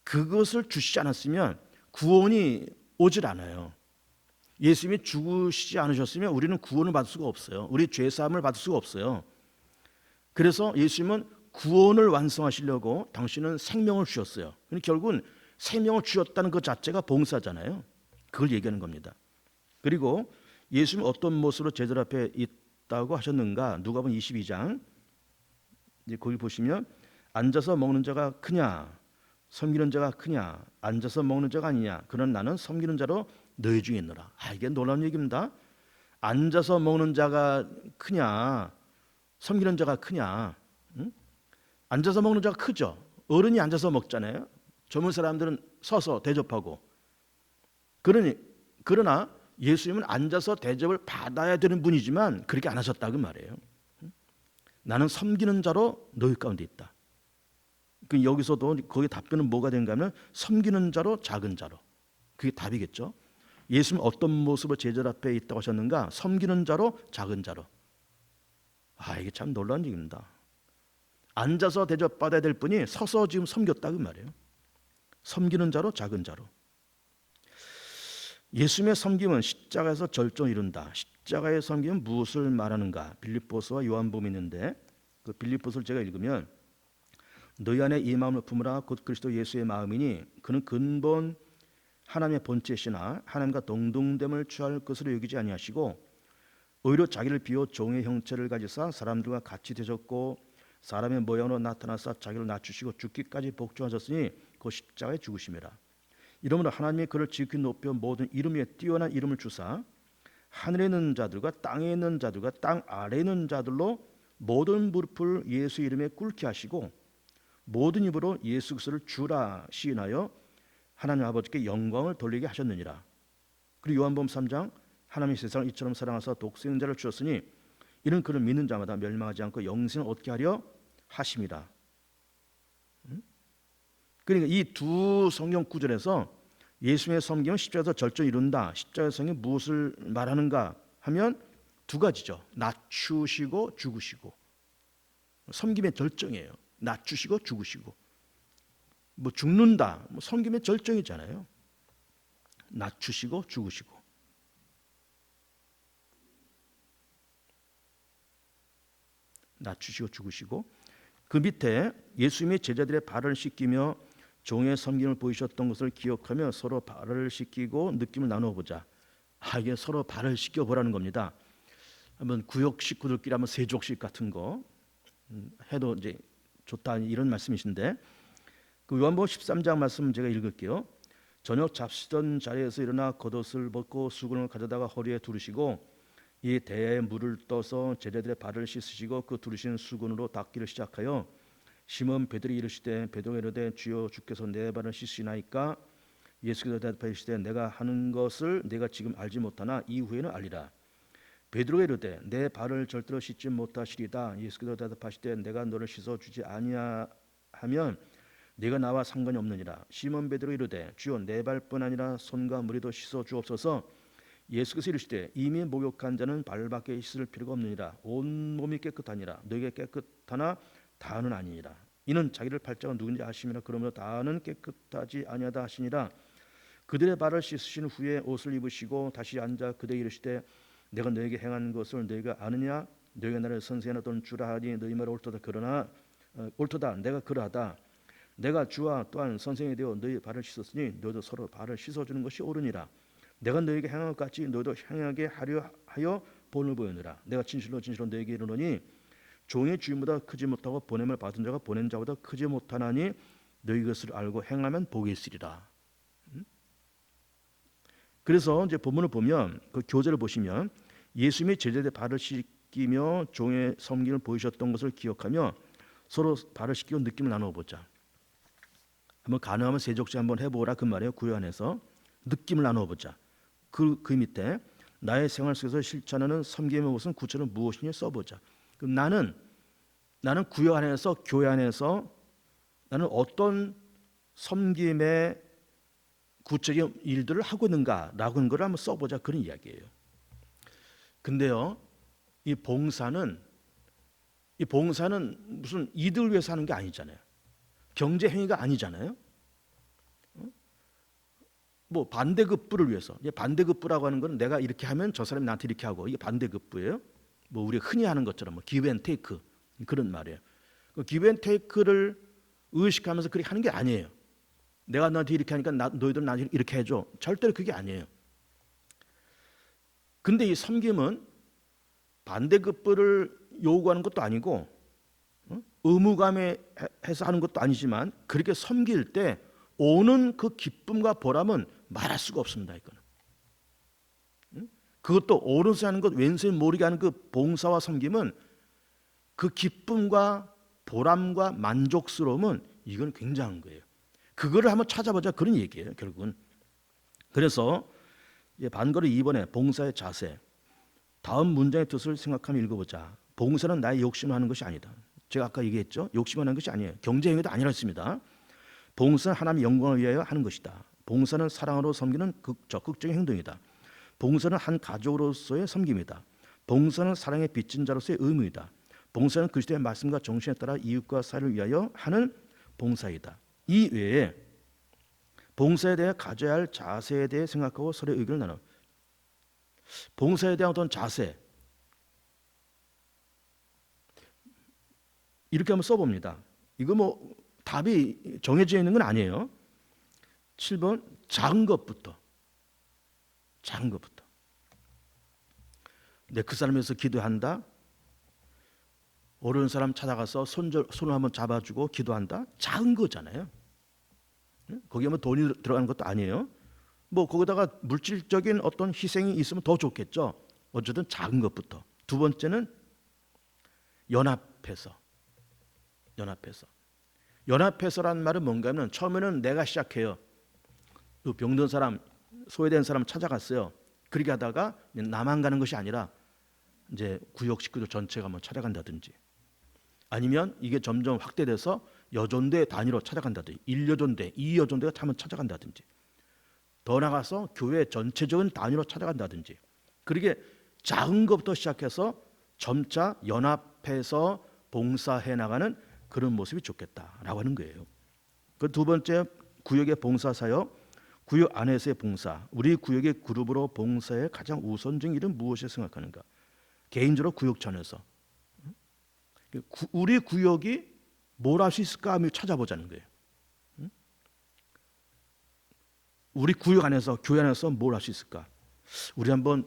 그것을 주시지 않았으면 구원이 오질 않아요. 예수님이 죽으시지 않으셨으면 우리는 구원을 받을 수가 없어요. 우리 죄 사함을 받을 수가 없어요. 그래서 예수님은 구원을 완성하시려고 당신은 생명을 주셨어요. 결국은 생명을 주셨다는 것 자체가 봉사잖아요. 그걸 얘기하는 겁니다. 그리고 예수님은 어떤 모습으로 제자들 앞에 있다고 하셨는가? 누가복음 22장 이제 거기 보시면 앉아서 먹는 자가 크냐 섬기는 자가 크냐 앉아서 먹는 자가 아니냐 그런 나는 섬기는 자로 너희 중에 있노라. 이게 놀라운 얘기입니다. 앉아서 먹는 자가 크냐 섬기는 자가 크냐. 앉아서 먹는 자가 크죠. 어른이 앉아서 먹잖아요. 젊은 사람들은 서서 대접하고. 그러나 예수님은 앉아서 대접을 받아야 되는 분이지만 그렇게 안 하셨다고 말해요. 나는 섬기는 자로 너희 가운데 있다. 여기서도 거기 답변은 뭐가 된가 하면 섬기는 자로 작은 자로. 그게 답이겠죠. 예수님은 어떤 모습으로 제자들 앞에 있다고 하셨는가? 섬기는 자로 작은 자로. 이게 참 놀라운 얘기입니다. 앉아서 대접받아야 될 분이 서서 지금 섬겼다고 말이에요. 섬기는 자로 작은 자로. 예수님의 섬김은 십자가에서 절정을 이룬다. 십자가의 섬김은 무엇을 말하는가? 빌립보서와 요한복음이 있는데 그 빌립보서를 제가 읽으면 너희 안에 이 마음을 품으라 곧 그리스도 예수의 마음이니 그는 근본 하나님의 본체시나 하나님과 동등됨을 취할 것으로 여기지 아니하시고 오히려 자기를 비워 종의 형체를 가지사 사람들과 같이 되셨고 사람의 모양으로 나타나사 자기를 낮추시고 죽기까지 복종하셨으니 그 십자가에 죽으심이라. 이러므로 하나님이 그를 지극히 높여 모든 이름 위에 뛰어난 이름을 주사 하늘에 있는 자들과 땅에 있는 자들과 땅 아래에 있는 자들로 모든 무릎을 예수 이름에 꿇게 하시고 모든 입으로 예수 그리스도를 주라 시인하여 하나님 아버지께 영광을 돌리게 하셨느니라. 그리고 요한복음 3장 하나님이 세상을 이처럼 사랑하사 독생자를 주셨으니 이는 그를 믿는 자마다 멸망하지 않고 영생을 얻게 하려 하심이라. 그러니까 이 두 성경 구절에서 예수님의 섬김은 십자가에서 절정을 이룬다. 십자가의 성이 무엇을 말하는가 하면 두 가지죠. 낮추시고 죽으시고. 섬김의 절정이에요. 낮추시고 죽으시고. 뭐 죽는다. 뭐 섬김의 절정이잖아요. 낮추시고 죽으시고. 낮추시고 죽으시고. 그 밑에 예수님이 제자들의 발을 씻기며 종의 섬김을 보이셨던 것을 기억하며 서로 발을 씻기고 느낌을 나누어 보자. 이게 서로 발을 씻겨 보라는 겁니다. 한번 구역 식구들끼리 한번 세족식 같은 거 해도 이제 좋다 이런 말씀이신데 그 요한복음 13장 말씀 제가 읽을게요. 저녁 잡수던 자리에서 일어나 겉옷을 벗고 수건을 가져다가 허리에 두르시고 이 대야에 물을 떠서 제자들의 발을 씻으시고 그 두르신 수건으로 닦기를 시작하여 시몬 베드로이 이르시되 베드로가 이르되 주여 주께서 내 발을 씻으시나이까 예수께서 대답하시되 내가 하는 것을 내가 지금 알지 못하나 이후에는 알리라. 베드로가 이르되 내 발을 절대로 씻지 못하시리다. 예수께서 대답하시되 내가 너를 씻어 주지 아니하면 네가 나와 상관이 없느니라. 시몬 베드로가 이르되 주여 내 발뿐 아니라 손과 머리도 씻어 주옵소서. 예수께서 이르시되 이미 목욕한 자는 발밖에 씻을 필요가 없느니라. 온 몸이 깨끗하니라. 너에게 깨끗하나 다는 아니니라. 이는 자기를 팔자가 누군지 아심이라. 그러므로 다는 깨끗하지 아니하다 하시니라. 그들의 발을 씻으신 후에 옷을 입으시고 다시 앉아 그들에게 이르시되 내가 너에게 행한 것을 너희가 아느냐? 너희가 나를 선생하던 주라 하니 너희 말 옳도다. 그러나 옳도다. 내가 그러하다. 내가 주와 또한 선생이 되어 너희 발을 씻었으니 너희도 서로 발을 씻어주는 것이 옳으니라. 내가 너희에게 행한 것 같이 너희도 행하게 하려 하여 본을 보였느라. 내가 진실로 너희에게 이르노니 종의 주인보다 크지 못하고 보냄을 받은 자가 보낸 자보다 크지 못하나니 너희 것을 알고 행하면 복이 있으리라. 그래서 이제 본문을 보면 그 교재를 보시면 예수님이 제자들의 발을 씻기며 종의 섬김을 보이셨던 것을 기억하며 서로 발을 씻기고 느낌을 나누어 보자. 한번 가능하면 세족시 한번 해보라 그 말이에요. 구역 안에서 느낌을 나누어 보자. 그 밑에 나의 생활 속에서 실천하는 섬김의 것은 구체적으로 무엇이냐 써보자. 그럼 나는 구역 안에서 교회 안에서 나는 어떤 섬김의 구체적인 일들을 하고 있는가라고 하는 걸 한번 써보자 그런 이야기예요. 근데요, 이 봉사는 무슨 이득을 위해서 하는 게 아니잖아요. 경제 행위가 아니잖아요. 뭐 반대급부를 위해서. 반대급부라고 하는 건 내가 이렇게 하면 저 사람이 나한테 이렇게 하고 이게 반대급부예요. 뭐 우리가 흔히 하는 것처럼 뭐 기브 앤 테이크 그런 말이에요. 그 기브 앤 테이크를 의식하면서 그렇게 하는 게 아니에요. 내가 너한테 이렇게 하니까 너희들 나한테 이렇게 해줘. 절대로 그게 아니에요. 근데 이 섬김은 반대급부를 요구하는 것도 아니고 의무감에 해서 하는 것도 아니지만 그렇게 섬길 때 오는 그 기쁨과 보람은 말할 수가 없습니다. 이거는. 그것도 오른손 하는 것 왼손이 모르게 하는 그 봉사와 섬김은 그 기쁨과 보람과 만족스러움은 이건 굉장한 거예요. 그거를 한번 찾아보자 그런 얘기예요. 결국은. 그래서 반거리 2번에 봉사의 자세 다음 문장의 뜻을 생각하며 읽어보자. 봉사는 나의 욕심을 하는 것이 아니다. 제가 아까 얘기했죠. 욕심을 하는 것이 아니에요. 경제행위도 아니라 했습니다. 봉사는 하나님의 영광을 위하여 하는 것이다. 봉사는 사랑으로 섬기는 적극적인 행동이다. 봉사는 한 가족으로서의 섬김이다. 봉사는 사랑의 빚진 자로서의 의무이다. 봉사는 그리스도의 말씀과 정신에 따라 이웃과 사회를 위하여 하는 봉사이다. 이 외에 봉사에 대해 가져야 할 자세에 대해 생각하고 서로의 의견을 나눠. 봉사에 대한 어떤 자세 이렇게 한번 써봅니다. 이거 뭐 답이 정해져 있는 건 아니에요. 7번 작은 것부터. 그 사람에서 기도한다. 어려운 사람 찾아가서 손을 한번 잡아주고 기도한다. 작은 거잖아요. 거기에 뭐 돈이 들어가는 것도 아니에요. 뭐 거기다가 물질적인 어떤 희생이 있으면 더 좋겠죠. 어쨌든 작은 것부터. 두 번째는 연합해서라는 말은 뭔가면 처음에는 내가 시작해요. 또 병든 사람, 소외된 사람 찾아갔어요. 그렇게 하다가 나만 가는 것이 아니라 이제 구역 식구들 전체가 한번 찾아간다든지, 아니면 이게 점점 확대돼서 여존대 단위로 찾아간다든지, 1여존대, 2여존대가 한번 찾아간다든지, 더 나가서 교회 전체적인 단위로 찾아간다든지, 그렇게 작은 것부터 시작해서 점차 연합해서 봉사해 나가는 그런 모습이 좋겠다라고 하는 거예요. 그 두 번째, 구역의 봉사 사역, 구역 안에서의 봉사. 우리 구역의 그룹으로 봉사의 가장 우선적인 일은 무엇을 생각하는가? 개인적으로 구역천에서 우리 구역이 뭘 할 수 있을까 하며 찾아보자는 거예요. 우리 구역 안에서, 교회 안에서 뭘 할 수 있을까? 우리 한번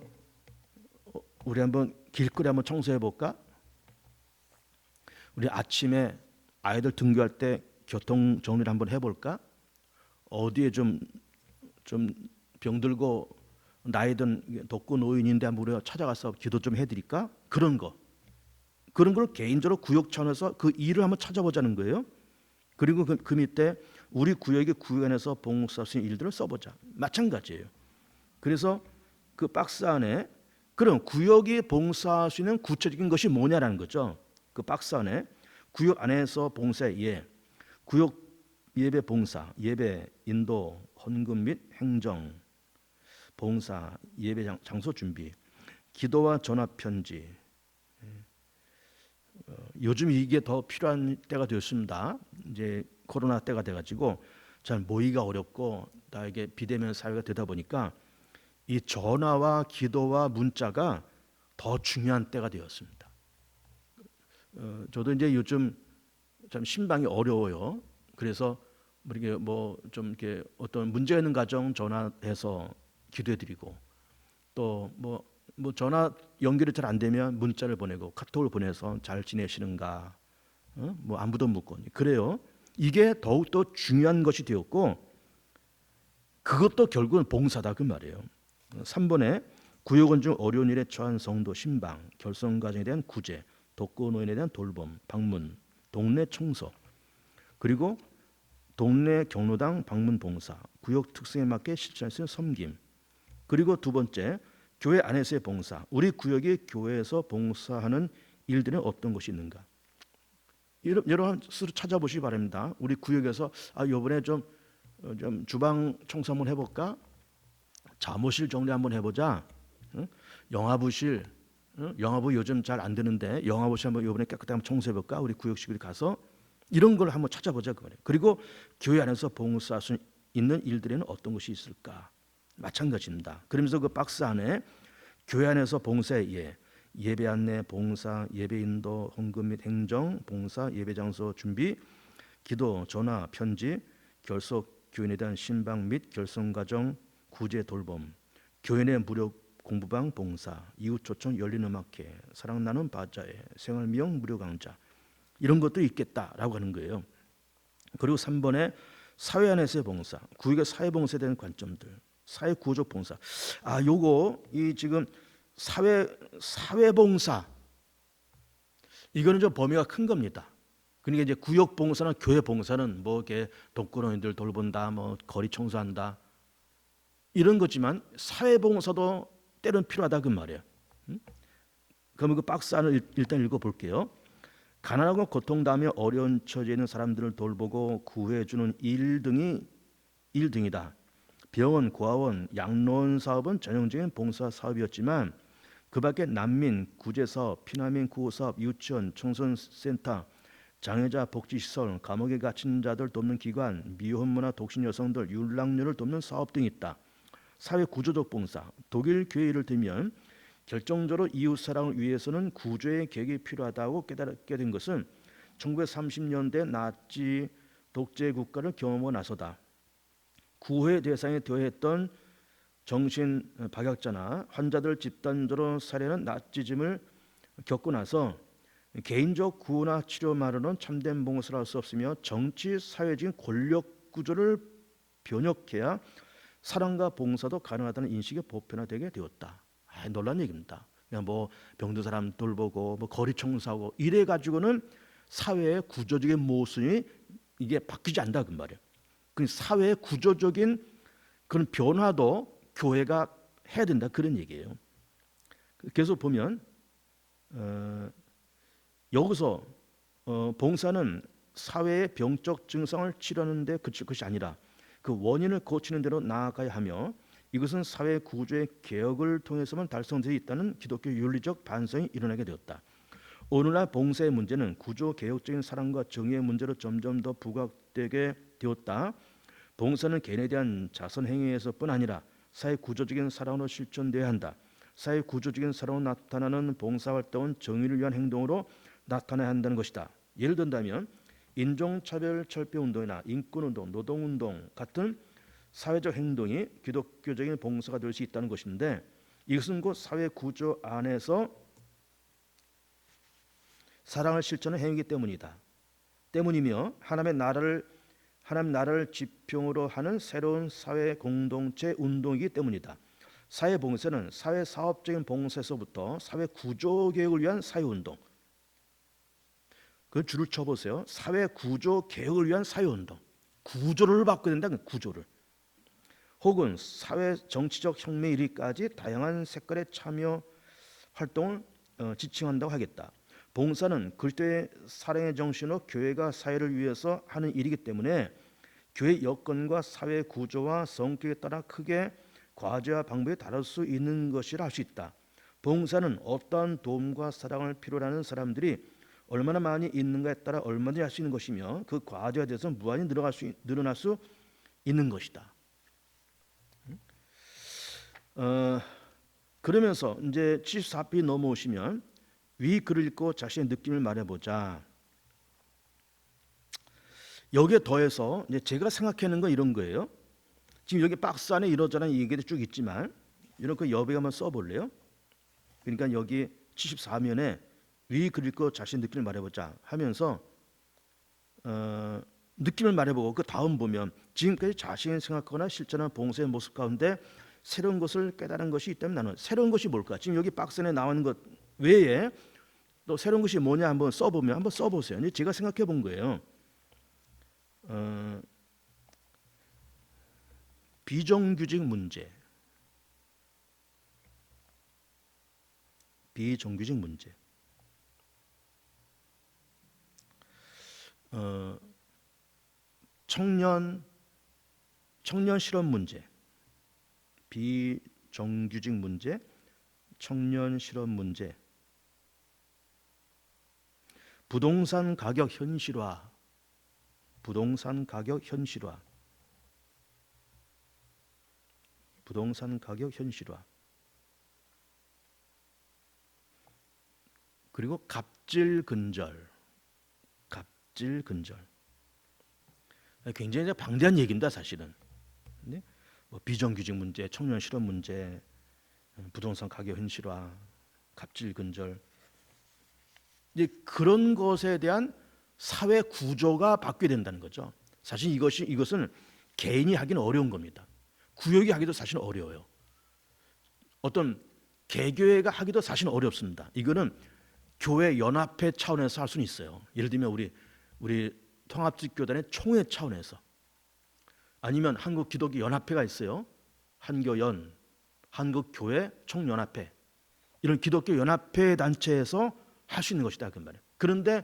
길거리 한번 청소해 볼까? 우리 아침에 아이들 등교할 때 교통 정리를 한번 해볼까? 어디에 좀 병들고 나이든 독거 노인인데 한번 우리가 찾아가서 기도 좀 해드릴까? 그런 걸 개인적으로 구역천에서 그 일을 한번 찾아보자는 거예요. 그리고 그 밑에 우리 구역의 구역에서 봉사할 수 있는 일들을 써보자. 마찬가지예요. 그래서 그 박스 안에 그럼 구역이 봉사할 수 있는 구체적인 것이 뭐냐라는 거죠. 그 박스 안에 구역 안에서 봉사의 예, 구역 예배 봉사, 예배 인도, 헌금 및 행정, 봉사, 예배 장소 준비, 기도와 전화 편지. 요즘 이게 더 필요한 때가 되었습니다. 이제 코로나 때가 돼가지고 잘 모이기가 어렵고 나에게 비대면 사회가 되다 보니까 이 전화와 기도와 문자가 더 중요한 때가 되었습니다. 저도 이제 요즘 참 신방이 어려워요. 그래서 이렇게 좀 이렇게 어떤 문제 있는 가정 전화해서 기도해드리고, 또 전화 연결이 잘 안 되면 문자를 보내고 카톡을 보내서 잘 지내시는가, 안부도 묻고 그래요. 이게 더욱더 중요한 것이 되었고, 그것도 결국은 봉사다 그 말이에요. 3번에 구역원 중 어려운 일에 처한 성도 신방, 결손 가정에 대한 구제, 독거 노인에 대한 돌봄, 방문, 동네 청소, 그리고 동네 경로당 방문 봉사, 구역 특성에 맞게 실천할 수 있는 섬김. 그리고 두 번째, 교회 안에서의 봉사. 우리 구역이 교회에서 봉사하는 일들은 어떤 것이 있는가? 여러 스스로 찾아보시기 바랍니다. 우리 구역에서 이번에 좀 주방 청소 한번 해볼까? 사무실 정리 한번 해보자. 영화부실, 영화부 요즘 잘 안 되는데 영화부실 한번 이번에 깨끗하게 한번 청소해볼까? 우리 구역식으로 가서 이런 걸 한번 찾아보자 그 말이에요. 그리고 교회 안에서 봉사할 수 있는 일들에는 어떤 것이 있을까? 마찬가지입니다. 그러면서 그 박스 안에 교회 안에서 봉사의 예, 예배 안내, 봉사, 예배 인도, 헌금 및 행정, 봉사, 예배 장소 준비, 기도, 전화, 편지, 결속 교인에 대한 신방 및 결손 가정 구제 돌봄, 교회 내 무료 공부방 봉사, 이웃 초청 열린 음악회, 사랑 나눔 바자회, 생활 미용 무료 강좌, 이런 것도 있겠다라고 하는 거예요. 그리고 3번에 사회 안에서의 봉사, 구역의 사회 봉사에 대한 관점들, 사회 구조적 봉사. 요거 이 지금 사회 봉사, 이거는 좀 범위가 큰 겁니다. 그러니까 이제 구역 봉사나 교회 봉사는 이렇게 독거노인들 돌본다, 거리 청소한다, 이런 거지만 사회 봉사도 때론 필요하다 그 말이에요. 그러면 그 박스 안을 일단 읽어볼게요. 가난하고 고통당하며 어려운 처지에 있는 사람들을 돌보고 구해주는 일등이다. 병원, 고아원, 양로원 사업은 전형적인 봉사 사업이었지만 그 밖에 난민, 구제사업, 피난민 구호사업, 유치원, 청소년센터, 장애자 복지시설, 감옥에 갇힌 자들 돕는 기관, 미혼모나 독신 여성들, 율락녀를 돕는 사업 등이 있다. 사회 구조적 봉사, 독일 교회 예를 들면 결정적으로 이웃 사랑을 위해서는 구조의 계획이 필요하다고 깨닫게 된 것은 1930년대 나치 독재 국가를 경험하고 나서다. 구호의 대상이 되어야 했던 정신 박약자나 환자들 집단적으로 살해하는 나치즘을 겪고 나서 개인적 구호나 치료만으로는 참된 봉사를 할 수 없으며 정치 사회적인 권력 구조를 변혁해야 사랑과 봉사도 가능하다는 인식이 보편화되게 되었다. 놀란 얘기입니다. 그냥 뭐 병든 사람 돌보고 뭐 거리 청소하고 이래 가지고는 사회의 구조적인 모순이 이게 바뀌지 않는다 그 말이에요. 그 사회의 구조적인 그런 변화도 교회가 해야 된다 그런 얘기예요. 그래서 보면 여기서 봉사는 사회의 병적 증상을 치료하는 데 그칠 것이 아니라 그 원인을 고치는 대로 나아가야 하며 이것은 사회 구조의 개혁을 통해서만 달성되어 있다는 기독교 윤리적 반성이 일어나게 되었다. 오늘날 봉사의 문제는 구조 개혁적인 사랑과 정의의 문제로 점점 더 부각되게 되었다. 봉사는 개인에 대한 자선 행위에서뿐 아니라 사회 구조적인 사랑으로 실천되어야 한다. 사회 구조적인 사랑으로 나타나는 봉사활동은 정의를 위한 행동으로 나타나야 한다는 것이다. 예를 든다면 인종차별 철폐운동이나 인권운동, 노동운동 같은 사회적 행동이 기독교적인 봉사가 될 수 있다는 것인데 이것은 곧 사회 구조 안에서 사랑을 실천하는 행위이기 때문이며 하나님의 나라를 지평으로 하는 새로운 사회 공동체 운동이기 때문이다. 사회 봉사는 사회 사업적인 봉사에서부터 사회 구조 개혁을 위한 사회 운동. 그 줄을 쳐보세요. 사회 구조 개혁을 위한 사회 운동. 구조를 바꿔야 된다. 구조를. 혹은 사회 정치적 혁명에 이르기까지 다양한 색깔의 참여 활동을 지칭한다고 하겠다. 봉사는 그리스도의 사랑의 정신으로 교회가 사회를 위해서 하는 일이기 때문에 교회 여건과 사회 구조와 성격에 따라 크게 과제와 방법이 다를 수 있는 것이라 할 수 있다. 봉사는 어떠한 도움과 사랑을 필요로 하는 사람들이 얼마나 많이 있는가에 따라 얼마든지 할 수 있는 것이며 그 과제에 대해서 무한히 늘어날 수 있는 것이다. 그러면서 이제 74페이지 넘어오시면 위 글을 읽고 자신의 느낌을 말해보자. 여기에 더해서 이제 제가 생각하는 건 이런 거예요. 지금 여기 박스 안에 이러저러한 얘기도 쭉 있지만 이런 거 여백에 한번 써볼래요? 그러니까 여기 74면에 위 글을 읽고 자신의 느낌을 말해보자 하면서 느낌을 말해보고 그 다음 보면 지금까지 자신이 생각하거나 실천한 봉사의 모습 가운데 새로운 것을 깨달은 것이 있다면 나는 새로운 것이 뭘까? 지금 여기 박스 안에 나오는 것 외에 또 새로운 것이 뭐냐 한번 써보면 한번 써보세요. 제가 생각해 본 거예요. 비정규직 문제. 비정규직 문제. 청년 실업 문제. 비정규직 문제, 청년 실업 문제, 부동산 가격 현실화, 부동산 가격 현실화, 부동산 가격 현실화, 그리고 갑질 근절, 갑질 근절. 굉장히 방대한 얘기입니다, 사실은. 네? 뭐 비정규직 문제, 청년 실업 문제, 부동산 가격 현실화, 갑질 근절. 이제 그런 것에 대한 사회 구조가 바뀌어야 된다는 거죠. 사실 이것은 개인이 하기는 어려운 겁니다. 구역이 하기도 사실 어려워요. 어떤 개교회가 하기도 사실 어렵습니다. 이거는 교회 연합회 차원에서 할 수는 있어요. 예를 들면 우리 통합직교단의 총회 차원에서, 아니면 한국 기독교 연합회가 있어요. 한교연, 한국교회 총연합회, 이런 기독교 연합회 단체에서 할 수 있는 것이다 그 말이에요. 그런데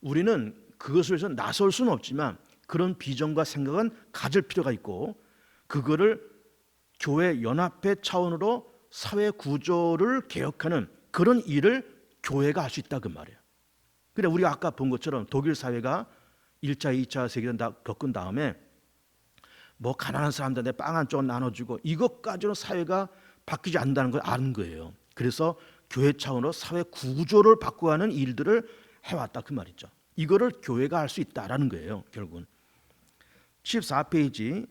우리는 그것을 위해서 나설 수는 없지만 그런 비전과 생각은 가질 필요가 있고 그거를 교회 연합회 차원으로 사회 구조를 개혁하는 그런 일을 교회가 할 수 있다 그 말이에요. 그래 우리가 아까 본 것처럼 독일 사회가 1차, 2차 세계대전 다 겪은 다음에 뭐 가난한 사람들한테 빵 한 조각 나눠주고 이것까지는 사회가 바뀌지 않는다는 걸 아는 거예요. 그래서 교회 차원으로 사회 구조를 바꿔가는 일들을 해왔다 그 말이죠. 이거를 교회가 할 수 있다라는 거예요. 결국은 14페이지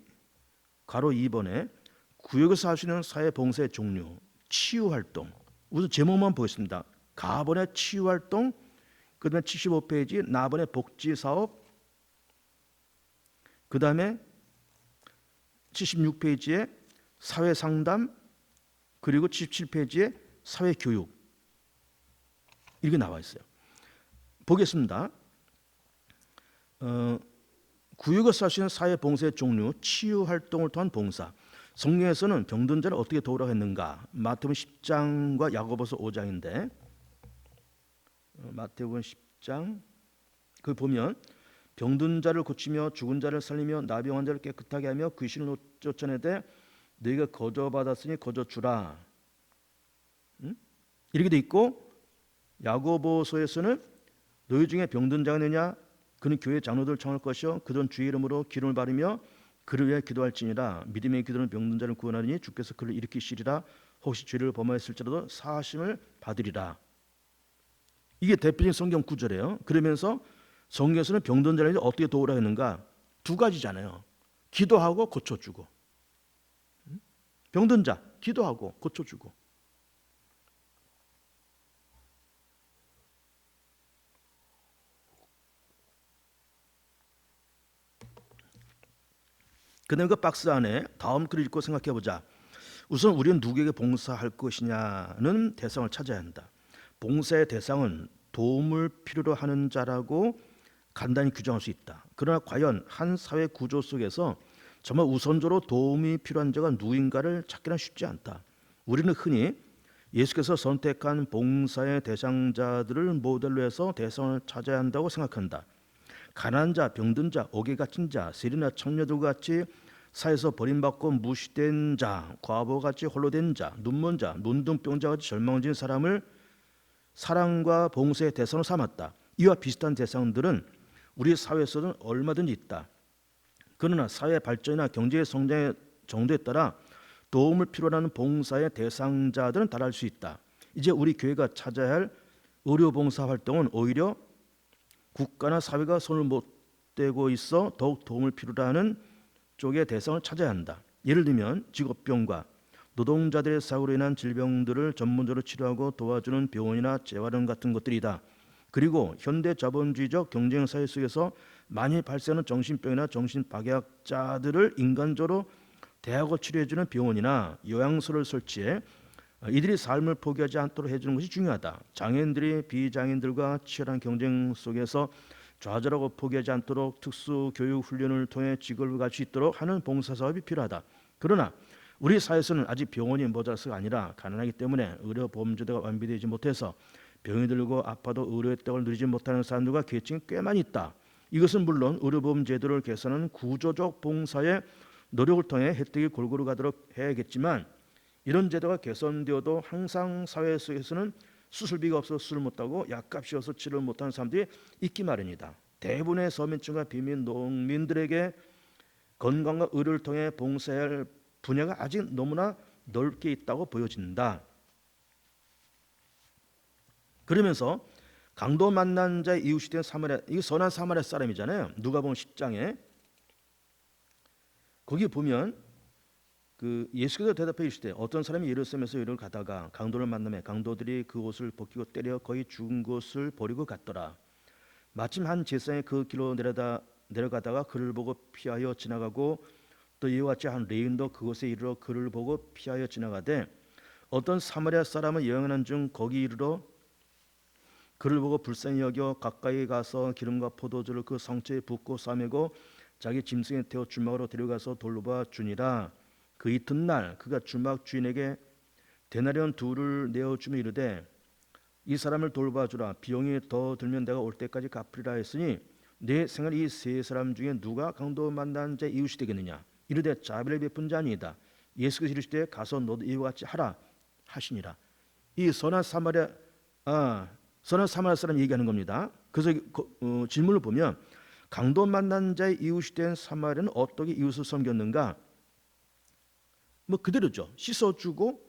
괄호 2번에 구역에서 할 수 있는 사회 봉사의 종류, 치유 활동. 우선 제목만 보겠습니다. 가번의 치유 활동, 그다음에 75페이지 나번의 복지 사업, 그다음에 76페이지에 사회 상담, 그리고 77페이지에 사회 교육. 이렇게 나와 있어요. 보겠습니다. 구역에서 할 수 있는 사회 봉사의 종류, 치유 활동을 통한 봉사. 성경에서는 병든 자를 어떻게 도우라고 했는가? 마태복음 10장과 야고보서 5장인데 마태복음 10장 그 보면 병든 자를 고치며 죽은 자를 살리며 나병한 자를 깨끗하게 하며 귀신을 쫓아내되 너희가 거저 받았으니 거저 주라. 이렇게 돼 있고 야고보서에서는 너희 중에 병든 자가 있느냐? 그는 교회 장로들 청할 것이요 그들은 주의 이름으로 기름을 바르며 그를 위하여 기도할지니라. 믿음의 기도는 병든 자를 구원하리니 주께서 그를 일으키시리라. 혹시 죄를 범하였을지라도 사하심을 받으리라. 이게 대표적인 성경 구절이에요. 그러면서 성경에서는 병든 자를 어떻게 도우라 했는가? 두 가지잖아요. 기도하고 고쳐주고. 병든 자 기도하고 고쳐주고. 그 다음에 그 박스 안에 다음 글을 읽고 생각해보자. 우선 우리는 누구에게 봉사할 것이냐는 대상을 찾아야 한다. 봉사의 대상은 도움을 필요로 하는 자라고 간단히 규정할 수 있다. 그러나 과연 한 사회 구조 속에서 정말 우선적으로 도움이 필요한 자가 누구인가를 찾기는 쉽지 않다. 우리는 흔히 예수께서 선택한 봉사의 대상자들을 모델로 해서 대상을 찾아야 한다고 생각한다. 가난한 자, 병든 자, 옥에 갇힌 자, 세리나 청녀들과 같이 사회에서 버림받고 무시된 자, 과부같이 홀로 된 자, 눈먼 자, 눈등병자같이 절망진 사람을 사랑과 봉사의 대상으로 삼았다. 이와 비슷한 대상들은 우리 사회에서는 얼마든지 있다. 그러나 사회 발전이나 경제 성장의 정도에 따라 도움을 필요로 하는 봉사의 대상자들은 다를 수 있다. 이제 우리 교회가 찾아야 할 의료봉사 활동은 오히려 국가나 사회가 손을 못 대고 있어 더욱 도움을 필요로 하는 쪽의 대상을 찾아야 한다. 예를 들면 직업병과 노동자들의 사고로 인한 질병들을 전문적으로 치료하고 도와주는 병원이나 재활원 같은 것들이다. 그리고 현대 자본주의적 경쟁 사회 속에서 많이 발생하는 정신병이나 정신박약자들을 인간적으로 대하고 치료해주는 병원이나 요양소를 설치해 이들이 삶을 포기하지 않도록 해주는 것이 중요하다. 장애인들이 비장애인들과 치열한 경쟁 속에서 좌절하고 포기하지 않도록 특수교육 훈련을 통해 직업을 갈 수 있도록 하는 봉사사업이 필요하다. 그러나 우리 사회에서는 아직 병원이 모자라서가 아니라 가난하기 때문에 의료보험제도가 완비되지 못해서 병이 들고 아파도 의료 혜택을 누리지 못하는 사람들과 계층이 꽤 많이 있다. 이것은 물론 의료보험제도를 개선하는 구조적 봉사의 노력을 통해 혜택이 골고루 가도록 해야겠지만 이런 제도가 개선되어도 항상 사회 속에서는 수술비가 없어서 수술 못하고 약값이 없어서 치료를 못하는 사람들이 있기 마련이다. 대부분의 서민층과 빈민 농민들에게 건강과 의료를 통해 봉사할 분야가 아직 너무나 넓게 있다고 보여진다. 그러면서 강도 만난 자의 이웃이 된 사마리아, 이 선한 사마리아 사람이잖아요. 누가복음 10장에 거기 보면 그 예수께서 대답해 주시되 어떤 사람이 예루살렘에서 여리고를 가다가 강도를 만나매 강도들이 그 옷을 벗기고 때려 거의 죽은 것을 버리고 갔더라. 마침 한 제사장이 그 길로 내려가다가 그를 보고 피하여 지나가고 또 이와 같이 한 레인도 그곳에 이르러 그를 보고 피하여 지나가되 어떤 사마리아 사람은 여행하는 중 거기 이르러 그를 보고 불쌍히 여겨 가까이 가서 기름과 포도주를 그 상처에 붓고 싸매고 자기 짐승에 태워 주막으로 데려가서 돌봐 주니라. 그 이튿날 그가 주막 주인에게 데나리온 둘을 내어주며 이르되 이 사람을 돌봐주라. 비용이 더 들면 내가 올 때까지 갚으리라 했으니 내 생활 이 세 사람 중에 누가 강도 만난 자 이웃이 되겠느냐. 이르되 자비를 베푼 자 아니이다. 예수께서 이르시되 가서 너도 이와 같이 하라 하시니라. 이 선한 사마리아 사람 얘기하는 겁니다. 그래서 질문을 보면 강도 만난 자의 이웃이 된 사마리아는 어떻게 이웃을 섬겼는가? 뭐 그대로죠. 씻어주고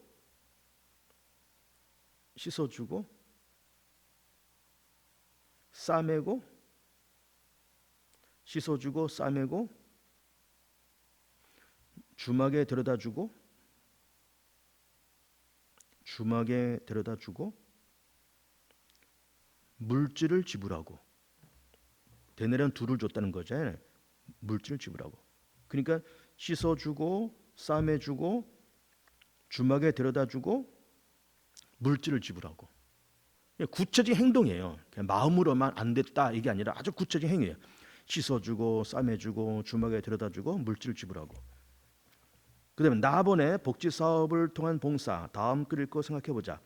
싸매고 주막에 데려다 주고 물질을 지불하고, 데나리온 2를 줬다는 거죠. 물질을 지불하고. 그러니까 씻어주고 싸매주고 주막에 데려다 주고 물질을 지불하고. 구체적인 행동이에요. 그냥 마음으로만 안 됐다 이게 아니라 아주 구체적인 행위예요. 씻어주고 싸매주고 주막에 데려다주고 물질을 지불하고. 그다음에 나번의 복지 사업을 통한 봉사, 다음 글 읽고 생각해보자.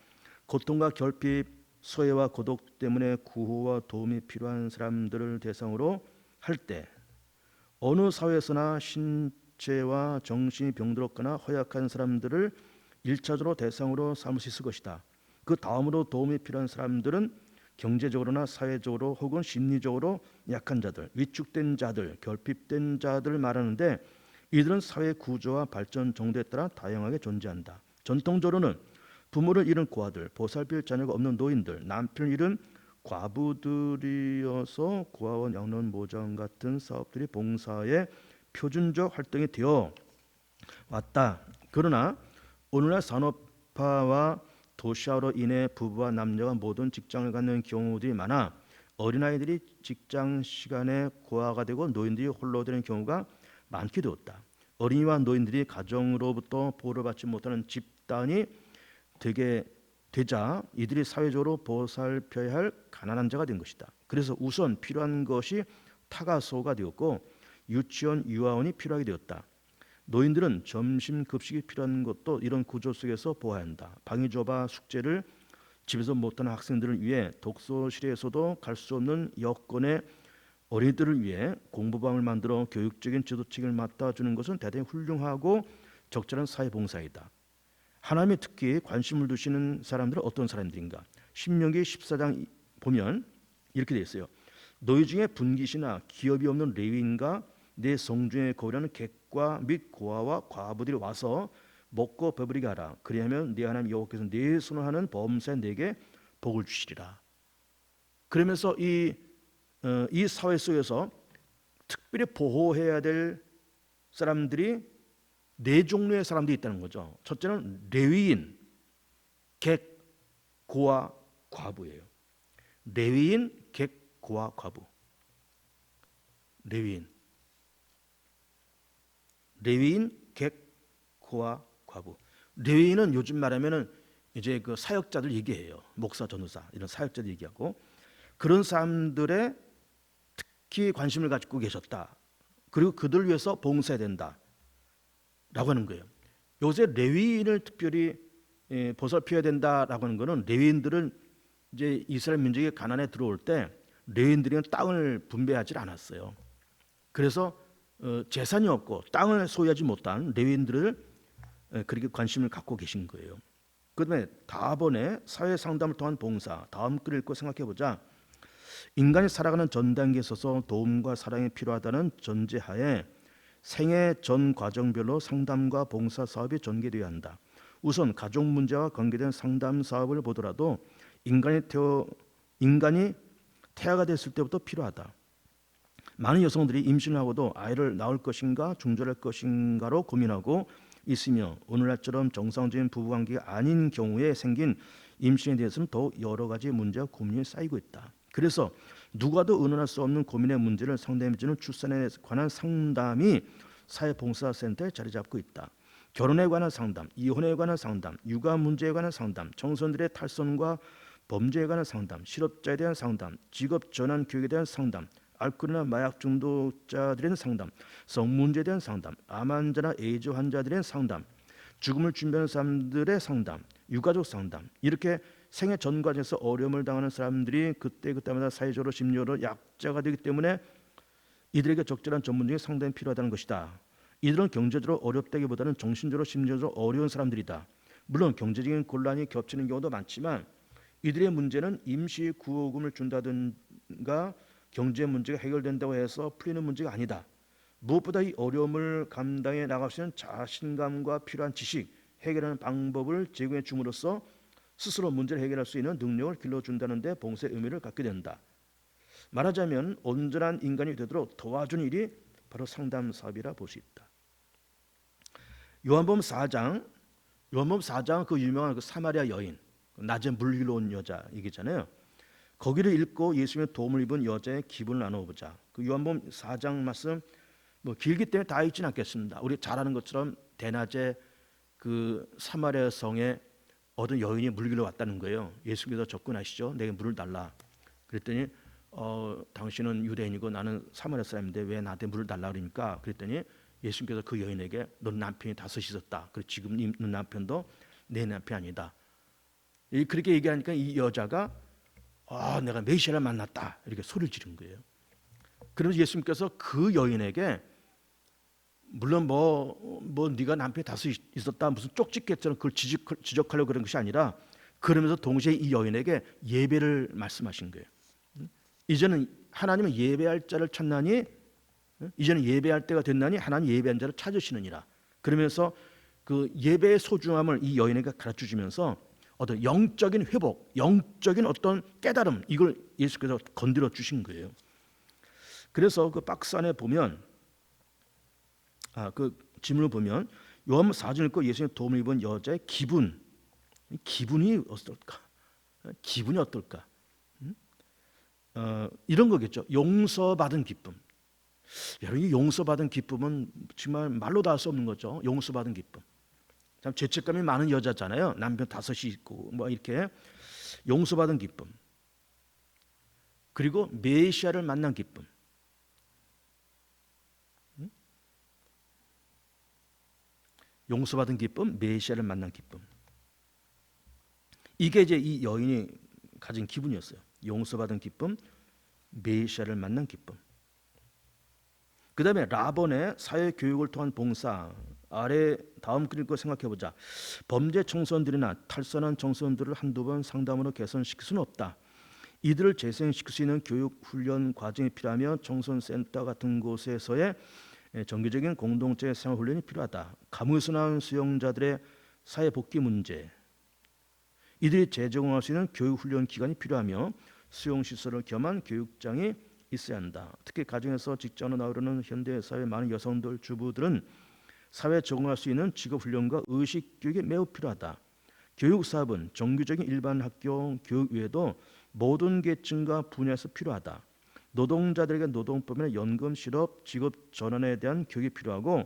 고통과 결핍, 소외와 고독 때문에 구호와 도움이 필요한 사람들을 대상으로 할 때 어느 사회에서나 신체와 정신이 병들었거나 허약한 사람들을 1차적으로 대상으로 삼을 수 있을 것이다. 그 다음으로 도움이 필요한 사람들은 경제적으로나 사회적으로 혹은 심리적으로 약한 자들, 위축된 자들, 결핍된 자들을 말하는데, 이들은 사회 구조와 발전 정도에 따라 다양하게 존재한다. 전통적으로는 부모를 잃은 고아들, 보살필 자녀가 없는 노인들, 남편을 잃은 과부들이어서 고아원 양로원 모장 같은 사업들이 봉사의 표준적 활동이 되어 왔다. 그러나 오늘날 산업화와 도시화로 인해 부부와 남녀가 모든 직장을 갖는 경우들이 많아 어린아이들이 직장 시간에 고아가 되고 노인들이 홀로 되는 경우가 많게 되었다. 어린이와 노인들이 가정으로부터 보호를 받지 못하는 집단이 되게 되자 이들이 사회적으로 보살펴야 할 가난한 자가 된 것이다. 그래서 우선 필요한 것이 타가소가 되었고 유치원, 유아원이 필요하게 되었다. 노인들은 점심 급식이 필요한 것도 이런 구조 속에서 보아야 한다. 방이 좁아 숙제를 집에서 못하는 학생들을 위해 독서실에서도 갈 수 없는 여건의 어린이들을 위해 공부방을 만들어 교육적인 지도책을 맡아주는 것은 대단히 훌륭하고 적절한 사회봉사이다. 하나님이 특히 관심을 두시는 사람들은 어떤 사람들인가? 신명기 14장 보면 이렇게 되어 있어요. 너희 중에 분깃이나 기업이 없는 레위인과 내 성중에 거류하는 객과 및 고아와 과부들이 와서 먹고 배부리게 하라. 그리하면 네 하나님 여호와께서 네 손을 하는 범사에 내게 복을 주시리라. 그러면서 이 사회 속에서 특별히 보호해야 될 사람들이 4종류의 사람들이 있다는 거죠. 첫째는 레위인, 객, 고아, 과부예요. 레위인, 객, 고아, 과부. 레위인, 객, 고아, 과부. 레위인은 요즘 말하면은 이제 그 사역자들 얘기해요. 목사, 전도사 이런 사역자들 얘기하고, 그런 사람들의 특히 관심을 가지고 계셨다. 그리고 그들 위해서 봉사해야 된다라고 하는 거예요. 요새 레위인을 특별히 보살펴야 된다라고 하는 것은, 레위인들은 이제 이스라엘 민족이 가나안에 들어올 때 레위인들은 땅을 분배하지 않았어요. 그래서 재산이 없고 땅을 소유하지 못한 레위인들을 그렇게 관심을 갖고 계신 거예요. 그다음에 다번에 사회 상담을 통한 봉사, 다음 글을 읽고 생각해보자. 인간이 살아가는 전 단계에 있어서 도움과 사랑이 필요하다는 전제하에 생애 전 과정별로 상담과 봉사 사업이 전개되어야 한다. 우선 가족 문제와 관계된 상담 사업을 보더라도 인간이 태아가 됐을 때부터 필요하다. 많은 여성들이 임신을 하고도 아이를 낳을 것인가 중절할 것인가로 고민하고 있으며, 오늘날처럼 정상적인 부부관계가 아닌 경우에 생긴 임신에 대해서는 더욱 여러 가지 문제와 고민이 쌓이고 있다. 그래서 누가도 의논할 수 없는 고민의 문제를 상담해주는 출산에 관한 상담이 사회봉사센터에 자리 잡고 있다. 결혼에 관한 상담, 이혼에 관한 상담, 육아 문제에 관한 상담, 청소년들의 탈선과 범죄에 관한 상담, 실업자에 대한 상담, 직업 전환 교육에 대한 상담, 알코올이나 마약 중독자들에 대한 상담, 성문제에 대한 상담, 암 환자나 에이즈 환자들에 대한 상담, 죽음을 준비하는 사람들의 상담, 유가족 상담, 이렇게 생애 전 과정에서 어려움을 당하는 사람들이 그때마다 사회적으로 심리적으로 약자가 되기 때문에 이들에게 적절한 전문적인 상담이 필요하다는 것이다. 이들은 경제적으로 어렵다기보다는 정신적으로 심리적으로 어려운 사람들이다. 물론 경제적인 곤란이 겹치는 경우도 많지만 이들의 문제는 임시 구호금을 준다든가 경제 문제가 해결된다고 해서 풀리는 문제가 아니다. 무엇보다 이 어려움을 감당해 나갈 수 있는 자신감과 필요한 지식, 해결하는 방법을 제공해 줌으로써 스스로 문제를 해결할 수 있는 능력을 길러준다는 데 봉사의 의미를 갖게 된다. 말하자면 온전한 인간이 되도록 도와준 일이 바로 상담 사업이라 볼 수 있다. 요한복음 4장, 요한복음 4장 그 유명한 그 사마리아 여인, 낮에 물 길러 온 여자 얘기잖아요. 거기를 읽고 예수님의 도움을 입은 여자의 기분을 나눠보자. 그 요한복음 4장 말씀 뭐 길기 때문에 다 읽지는 않겠습니다. 우리 잘 아는 것처럼 대낮에 그 사마리아 성에 어떤 여인이 물 길러 왔다는 거예요. 예수님께서 접근하시죠. 내게 물을 달라. 그랬더니 당신은 유대인이고 나는 사마리아 사람인데 왜 나한테 물을 달라 그러니까, 그랬더니 예수님께서 그 여인에게 넌 남편이 5 있었다. 그리고 지금 네 남편도 내 남편이 아니다. 그렇게 얘기하니까 이 여자가 내가 메시아를 만났다 이렇게 소리를 지른 거예요. 그래서 예수님께서 그 여인에게 물론 뭐 네가 남편이 5 있었다 무슨 쪽집게처럼 그걸 지적하려고 그런 것이 아니라, 그러면서 동시에 이 여인에게 예배를 말씀하신 거예요. 이제는 하나님은 예배할 자를 찾나니, 이제는 예배할 때가 됐나니 하나님 예배한 자를 찾으시느니라. 그러면서 그 예배의 소중함을 이 여인에게 가르쳐 주면서 어떤 영적인 회복, 영적인 어떤 깨달음, 이걸 예수께서 건드려 주신 거예요. 그래서 그 박스 안에 보면 그 지문을 보면 요한복음 4장 읽고 예수님의 도움을 입은 여자의 기분이 어떨까? 기분이 어떨까? 이런 거겠죠. 용서받은 기쁨. 여러분, 이 용서받은 기쁨은 정말 말로 다 할 수 없는 거죠. 용서받은 기쁨. 참 죄책감이 많은 여자잖아요. 남편 5 있고 뭐 이렇게. 용서받은 기쁨. 그리고 메시아를 만난 기쁨. 용서받은 기쁨, 메시아를 만난 기쁨. 이게 이제 이 여인이 가진 기분이었어요. 용서받은 기쁨, 메시아를 만난 기쁨. 그 다음에 라본의 사회교육을 통한 봉사. 아래 다음 그릴 거 생각해보자. 범죄 청소년들이나 탈선한 청소년들을 한두 번 상담으로 개선시킬 수는 없다. 이들을 재생시킬 수 있는 교육 훈련 과정이 필요하며 청소년센터 같은 곳에서의 정기적인 공동체 생활 훈련이 필요하다. 감옥에서 나온 수용자들의 사회 복귀 문제, 이들이 재적응할 수 있는 교육 훈련 기간이 필요하며 수용 시설을 겸한 교육장이 있어야 한다. 특히 가정에서 직장으로 나오려는 현대 사회 많은 여성들, 주부들은 사회에 적응할 수 있는 직업 훈련과 의식 교육이 매우 필요하다. 교육 사업은 정규적인 일반 학교 교육 외에도 모든 계층과 분야에서 필요하다. 노동자들에게 노동법이나 연금, 실업, 직업 전환에 대한 교육이 필요하고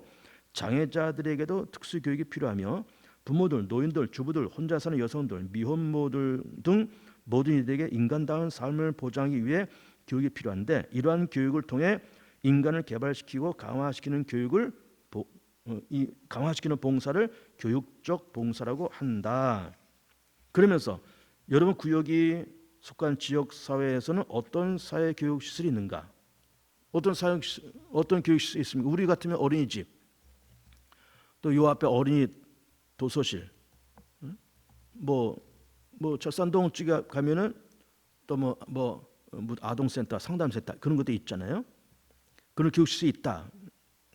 장애자들에게도 특수 교육이 필요하며 부모들, 노인들, 주부들, 혼자 사는 여성들, 미혼모들 등 모든 이들에게 인간다운 삶을 보장하기 위해 교육이 필요한데, 이러한 교육을 통해 인간을 개발시키고 강화시키는 강화시키는 봉사를 교육적 봉사라고 한다. 그러면서 여러분 구역이 속한 지역 사회에서는 어떤 사회 교육 시설이 있는가? 어떤 교육 시설이 있습니까? 우리 같으면 어린이집, 또 요 앞에 어린이 도서실, 뭐 철산동 쪽에 가면은 또 뭐 아동센터, 상담센터 그런 것도 있잖아요. 그런 교육 시설이 있다.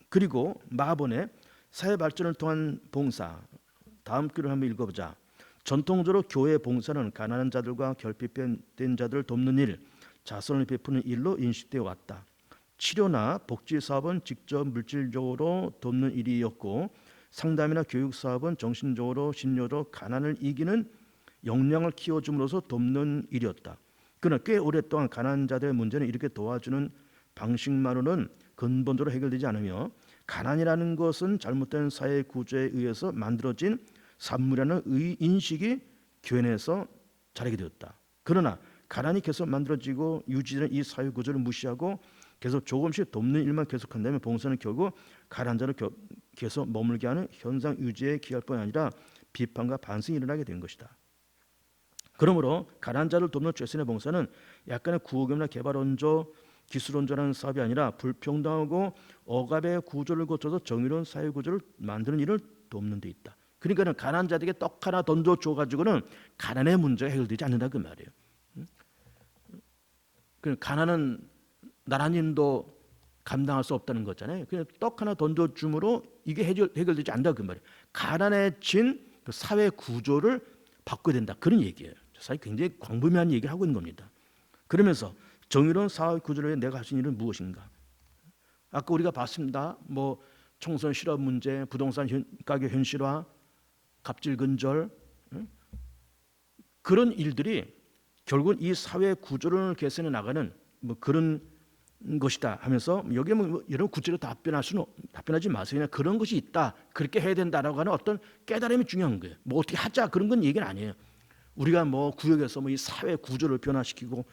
그리고 마본의 사회 발전을 통한 봉사. 다음 글을 한번 읽어보자. 전통적으로 교회 봉사는 가난한 자들과 결핍된 자들을 돕는 일, 자선을 베푸는 일로 인식되어 왔다. 치료나 복지 사업은 직접 물질적으로 돕는 일이었고, 상담이나 교육 사업은 정신적으로 신료로 가난을 이기는 역량을 키워줌으로써 돕는 일이었다. 그러나 꽤 오랫동안 가난한 자들의 문제는 이렇게 도와주는 방식만으로는 근본적으로 해결되지 않으며, 가난이라는 것은 잘못된 사회 구조에 의해서 만들어진 산물이라는 인식이 교회 내에서 자라게 되었다. 그러나 가난이 계속 만들어지고 유지되는 이 사회 구조를 무시하고 계속 조금씩 돕는 일만 계속한다면 봉사는 결국 가난한 자를 계속 머물게 하는 현상 유지에 기할 뿐 아니라 비판과 반성이 일어나게 된 것이다. 그러므로 가난한 자를 돕는 최선의 봉사는 약간의 구호겸이나 개발원조, 기술원조라는 사업이 아니라 불평등하고 억압의 구조를 거쳐서 정의로운 사회 구조를 만드는 일을 돕는 데 있다. 그러니까 가난한 자들에게 떡 하나 던져줘 가지고는 가난의 문제가 해결되지 않는다 그 말이에요. 가난은 나라님도 감당할 수 없다는 거잖아요. 그냥 떡 하나 던져줌으로 이게 해결되지 않는다 그 말이에요. 가난해진 그 사회 구조를 바꿔야 된다 그런 얘기예요. 사실 굉장히 광범위한 얘기를 하고 있는 겁니다. 그러면서 정의로운 사회 구조를 위해 내가 할 수 있는 일은 무엇인가? 아까 우리가 봤습니다. 총선 실업 문제, 부동산 가격 현실화, 갑질 근절, 그런 일들이 결국은 이 사회 구조를 개선해 나가는 뭐 그런 것이다 하면서 여기에 뭐 여러분 구체적으로 답변하지 마세요. 그냥 그런 것이 있다, 그렇게 해야 된다라고 하는 어떤 깨달음이 중요한 거예요. 뭐 어떻게 하자 그런 건 얘기는 아니에요. 우리가 뭐 구역에서 뭐 이 사회 구조를 변화시키고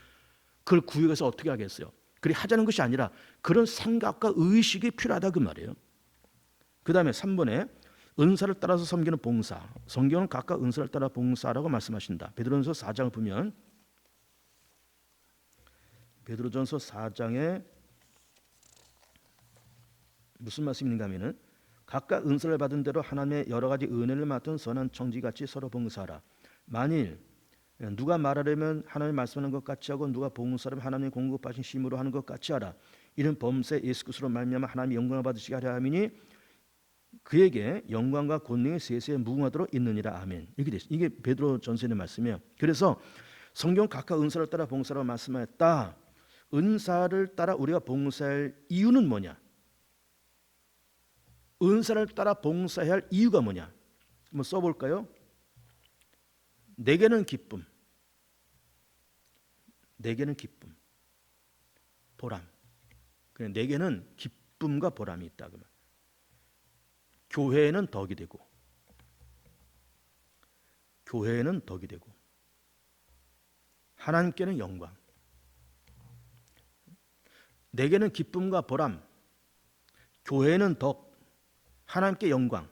그걸 구역에서 어떻게 하겠어요? 그리 하자는 것이 아니라 그런 생각과 의식이 필요하다 그 말이에요. 그 다음에 3번에 은사를 따라서 섬기는 봉사. 성경은 각각 은사를 따라 봉사라고 말씀하신다. 베드로전서 4장을 보면 베드로전서 4장에 무슨 말씀이 있는가 하면은 각각 은사를 받은 대로 하나님의 여러 가지 은혜를 맡은 선한 청지같이 서로 봉사하라. 만일 누가 말하려면 하나님이 말씀하는 것 같이 하고 누가 봉사하면 하나님이 공급하신 힘으로 하는 것 같이 하라. 이는 범세 예수 그리스도로 말미암아 하나님이 영광을 받으시게 하려 함이니 그에게 영광과 권능이 세세에 무궁하도록 있느니라. 아멘. 이렇게 됐어요. 이게 베드로전서의 말씀이에요. 그래서 성경 각각 은사를 따라 봉사라고 말씀하였다. 은사를 따라 우리가 봉사할 이유는 뭐냐? 은사를 따라 봉사해야 할 이유가 뭐냐? 한번 써볼까요? 내게는 기쁨, 내게는 기쁨, 보람. 그냥 내게는 기쁨과 보람이 있다. 그러면 교회에는 덕이 되고, 교회에는 덕이 되고, 하나님께는 영광. 내게는 기쁨과 보람, 교회에는 덕, 하나님께 영광.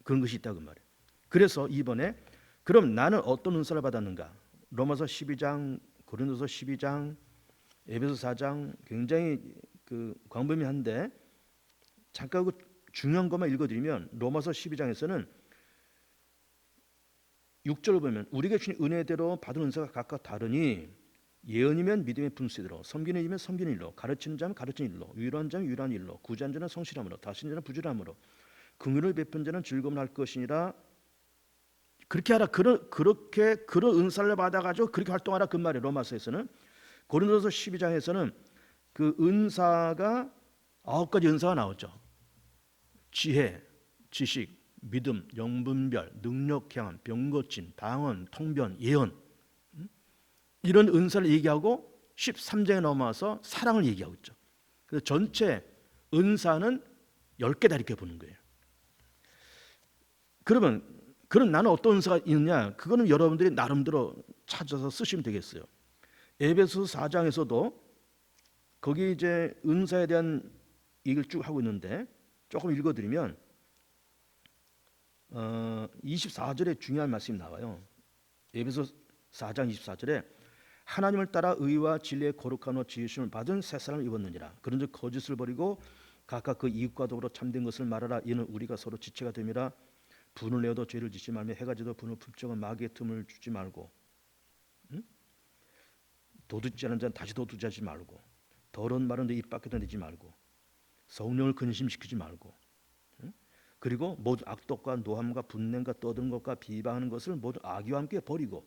그런 것이 있다 그 말이에요. 그래서 이번에 그럼 나는 어떤 은사를 받았는가? 로마서 12장, 고린도서 12장, 에베소 4장 굉장히 그 광범위한데 잠깐 그 중요한 것만 읽어드리면 로마서 12장에서는 6절을 보면 우리에게 주신 은혜대로 받은 은사가 각각 다르니 예언이면 믿음의 분수대로, 섬기는 일이면 섬기는 일로, 가르치는 자면 가르치는 일로, 위로한 자면 위로한 일로, 구제한 자는 성실함으로, 다스리는 자는 부지런함으로, 긍휼을 베푼 자는 즐거움을 할 것이니라. 그렇게 하라. 그렇게 그런 은사를 받아가지고 그렇게 활동하라 그 말이에요. 로마서에서는. 고린도서 12장에서는 그 은사가 9가지 은사가 나오죠. 지혜, 지식, 믿음, 영분별, 능력, 행함, 병 고침, 방언, 통변, 예언, 이런 은사를 얘기하고 13장에 넘어와서 사랑을 얘기하고 있죠. 그래서 전체 은사는 10개다 이렇게 보는 거예요. 그러면 그럼 나는 어떤 은사가 있느냐? 그거는 여러분들이 나름대로 찾아서 쓰시면 되겠어요. 에베소 4장에서도 거기 이제 은사에 대한 얘기를 쭉 하고 있는데 조금 읽어드리면 24절에 중요한 말씀이 나와요. 에베소 4장 24절에 하나님을 따라 의와 진리의 거룩한 옷 지으심을 받은 새 사람을 입었느니라. 그런즉 거짓을 버리고 각각 그 이웃과 더불어 참된 것을 말하라. 이는 우리가 서로 지체가 됨이라. 분을 내어도 죄를 짓지 말며 해가 지도 분을 품적은 마귀의 틈을 주지 말고, 도둑질 하는 자는 다시 도둑질하지 말고, 더러운 말은 내 입 밖에도 내지 말고, 성령을 근심시키지 말고, 그리고 모든 악독과 노함과 분냄과 떠드는 것과 비방하는 것을 모두 악의와 함께 버리고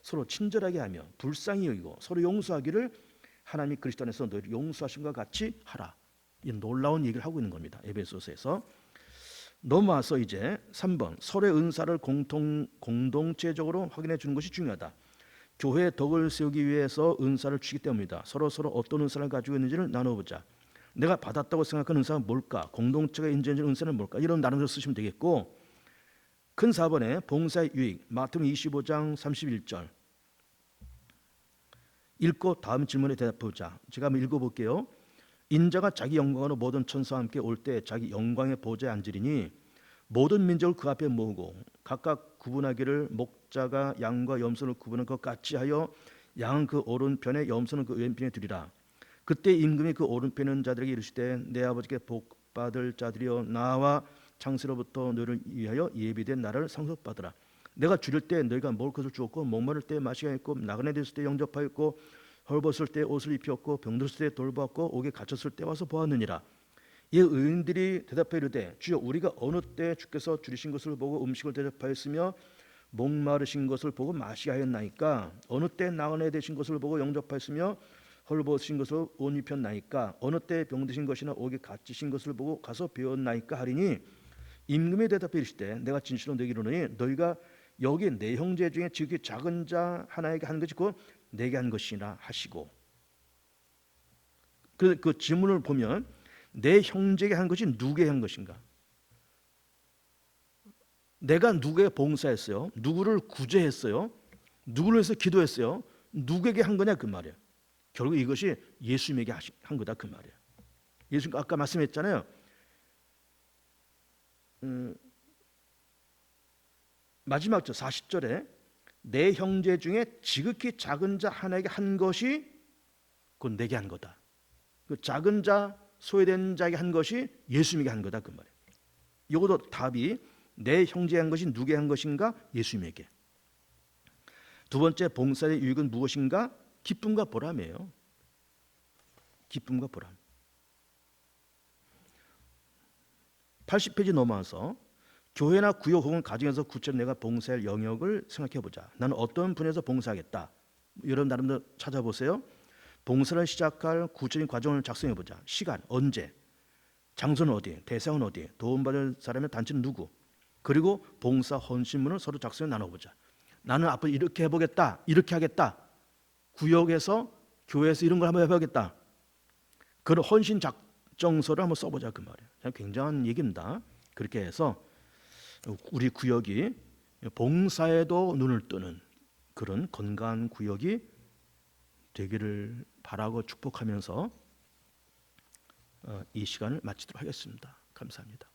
서로 친절하게 하며 불쌍히 여기고 서로 용서하기를 하나님이 그리스도 안에서 너희를 용서하신 것 같이 하라. 이 놀라운 얘기를 하고 있는 겁니다. 에베소서에서. 넘어와서 이제 3번 서로의 은사를 공동체적으로 확인해 주는 것이 중요하다. 교회의 덕을 세우기 위해서 은사를 주기 때문이다. 서로 어떤 은사를 가지고 있는지를 나눠보자. 내가 받았다고 생각하는 은사가 뭘까? 공동체가 인정해주는 은사는 뭘까? 이런 나눠서 쓰시면 되겠고, 큰 4번에 봉사의 유익, 마태복음 25장 31절 읽고 다음 질문에 대답해보자. 제가 한번 읽어볼게요. 인자가 자기 영광으로 모든 천사와 함께 올 때 자기 영광의 보좌에 앉으리니 모든 민족을 그 앞에 모으고 각각 구분하기를 목자가 양과 염소를 구분한 것 같이 하여 양은 그 오른편에 염소는 그 왼편에 두리라. 그때 임금이 그 오른편에 있는 자들에게 이르시되 내 아버지께 복받을 자들이여 나와 창세로부터 너를 위하여 예비된 나라를 상속받으라. 내가 줄일 때 너희가 먹을 것을 주었고 목마를 때 마시게 했고 나그네 됐을 때 영접하였고 헐벗을 때 옷을 입혔고 병들었을 때 돌보았고 옥에 갇혔을 때 와서 보았느니라. 이 의인들이 대답하여 이르되 주여 우리가 어느 때 주께서 줄이신 것을 보고 음식을 대접하였으며 목마르신 것을 보고 마시게 하였나이까? 어느 때 나그네 되신 것을 보고 영접하였으며 헐벗으신 것을 옷 입혔나이까 어느 때 병드신 것이나 옥에 갇히신 것을 보고 가서 배웠나이까 하리니 임금이 대답해 이르시되 내가 진실로 너희에게 이르노니 너희가 여기 내 형제 중에 지극히 작은 자 하나에게 한 것이 곧 내게 한 것이라 하시고 그 질문을 보면 내 형제에게 한 것이 누구에게 한 것인가? 내가 누구에게 봉사했어요? 누구를 구제했어요? 누구를 위해서 기도했어요? 누구에게 한 거냐 그 말이에요. 결국 이것이 예수님에게 한 거다 그 말이에요. 예수님 아까 말씀했잖아요. 마지막 절 40절에 내 형제 중에 지극히 작은 자 하나에게 한 것이 곧 내게 한 거다. 그 작은 자 소외된 자에게 한 것이 예수님에게 한 거다 그 말이에요. 이것도 답이 내 형제에 한 것이 누구에게 한 것인가? 예수님에게. 두 번째 봉사의 유익은 무엇인가? 기쁨과 보람이에요. 기쁨과 보람. 80페이지 넘어와서 교회나 구역 혹은 가정에서 구체로 내가 봉사할 영역을 생각해 보자. 나는 어떤 분야에서 봉사하겠다. 여러분 나름대로 찾아보세요. 봉사를 시작할 구체적인 과정을 작성해 보자. 시간, 언제, 장소는 어디, 대상은 어디, 도움받을 사람의 단체는 누구. 그리고 봉사 헌신문을 서로 작성해 나눠보자. 나는 앞으로 이렇게 해보겠다. 이렇게 하겠다. 구역에서 교회에서 이런 걸 한번 해보겠다. 그런 헌신 작정서를 한번 써보자 그 말이에요. 굉장한 얘기입니다. 그렇게 해서 우리 구역이 봉사에도 눈을 뜨는 그런 건강한 구역이 되기를 바라고 축복하면서 이 시간을 마치도록 하겠습니다. 감사합니다.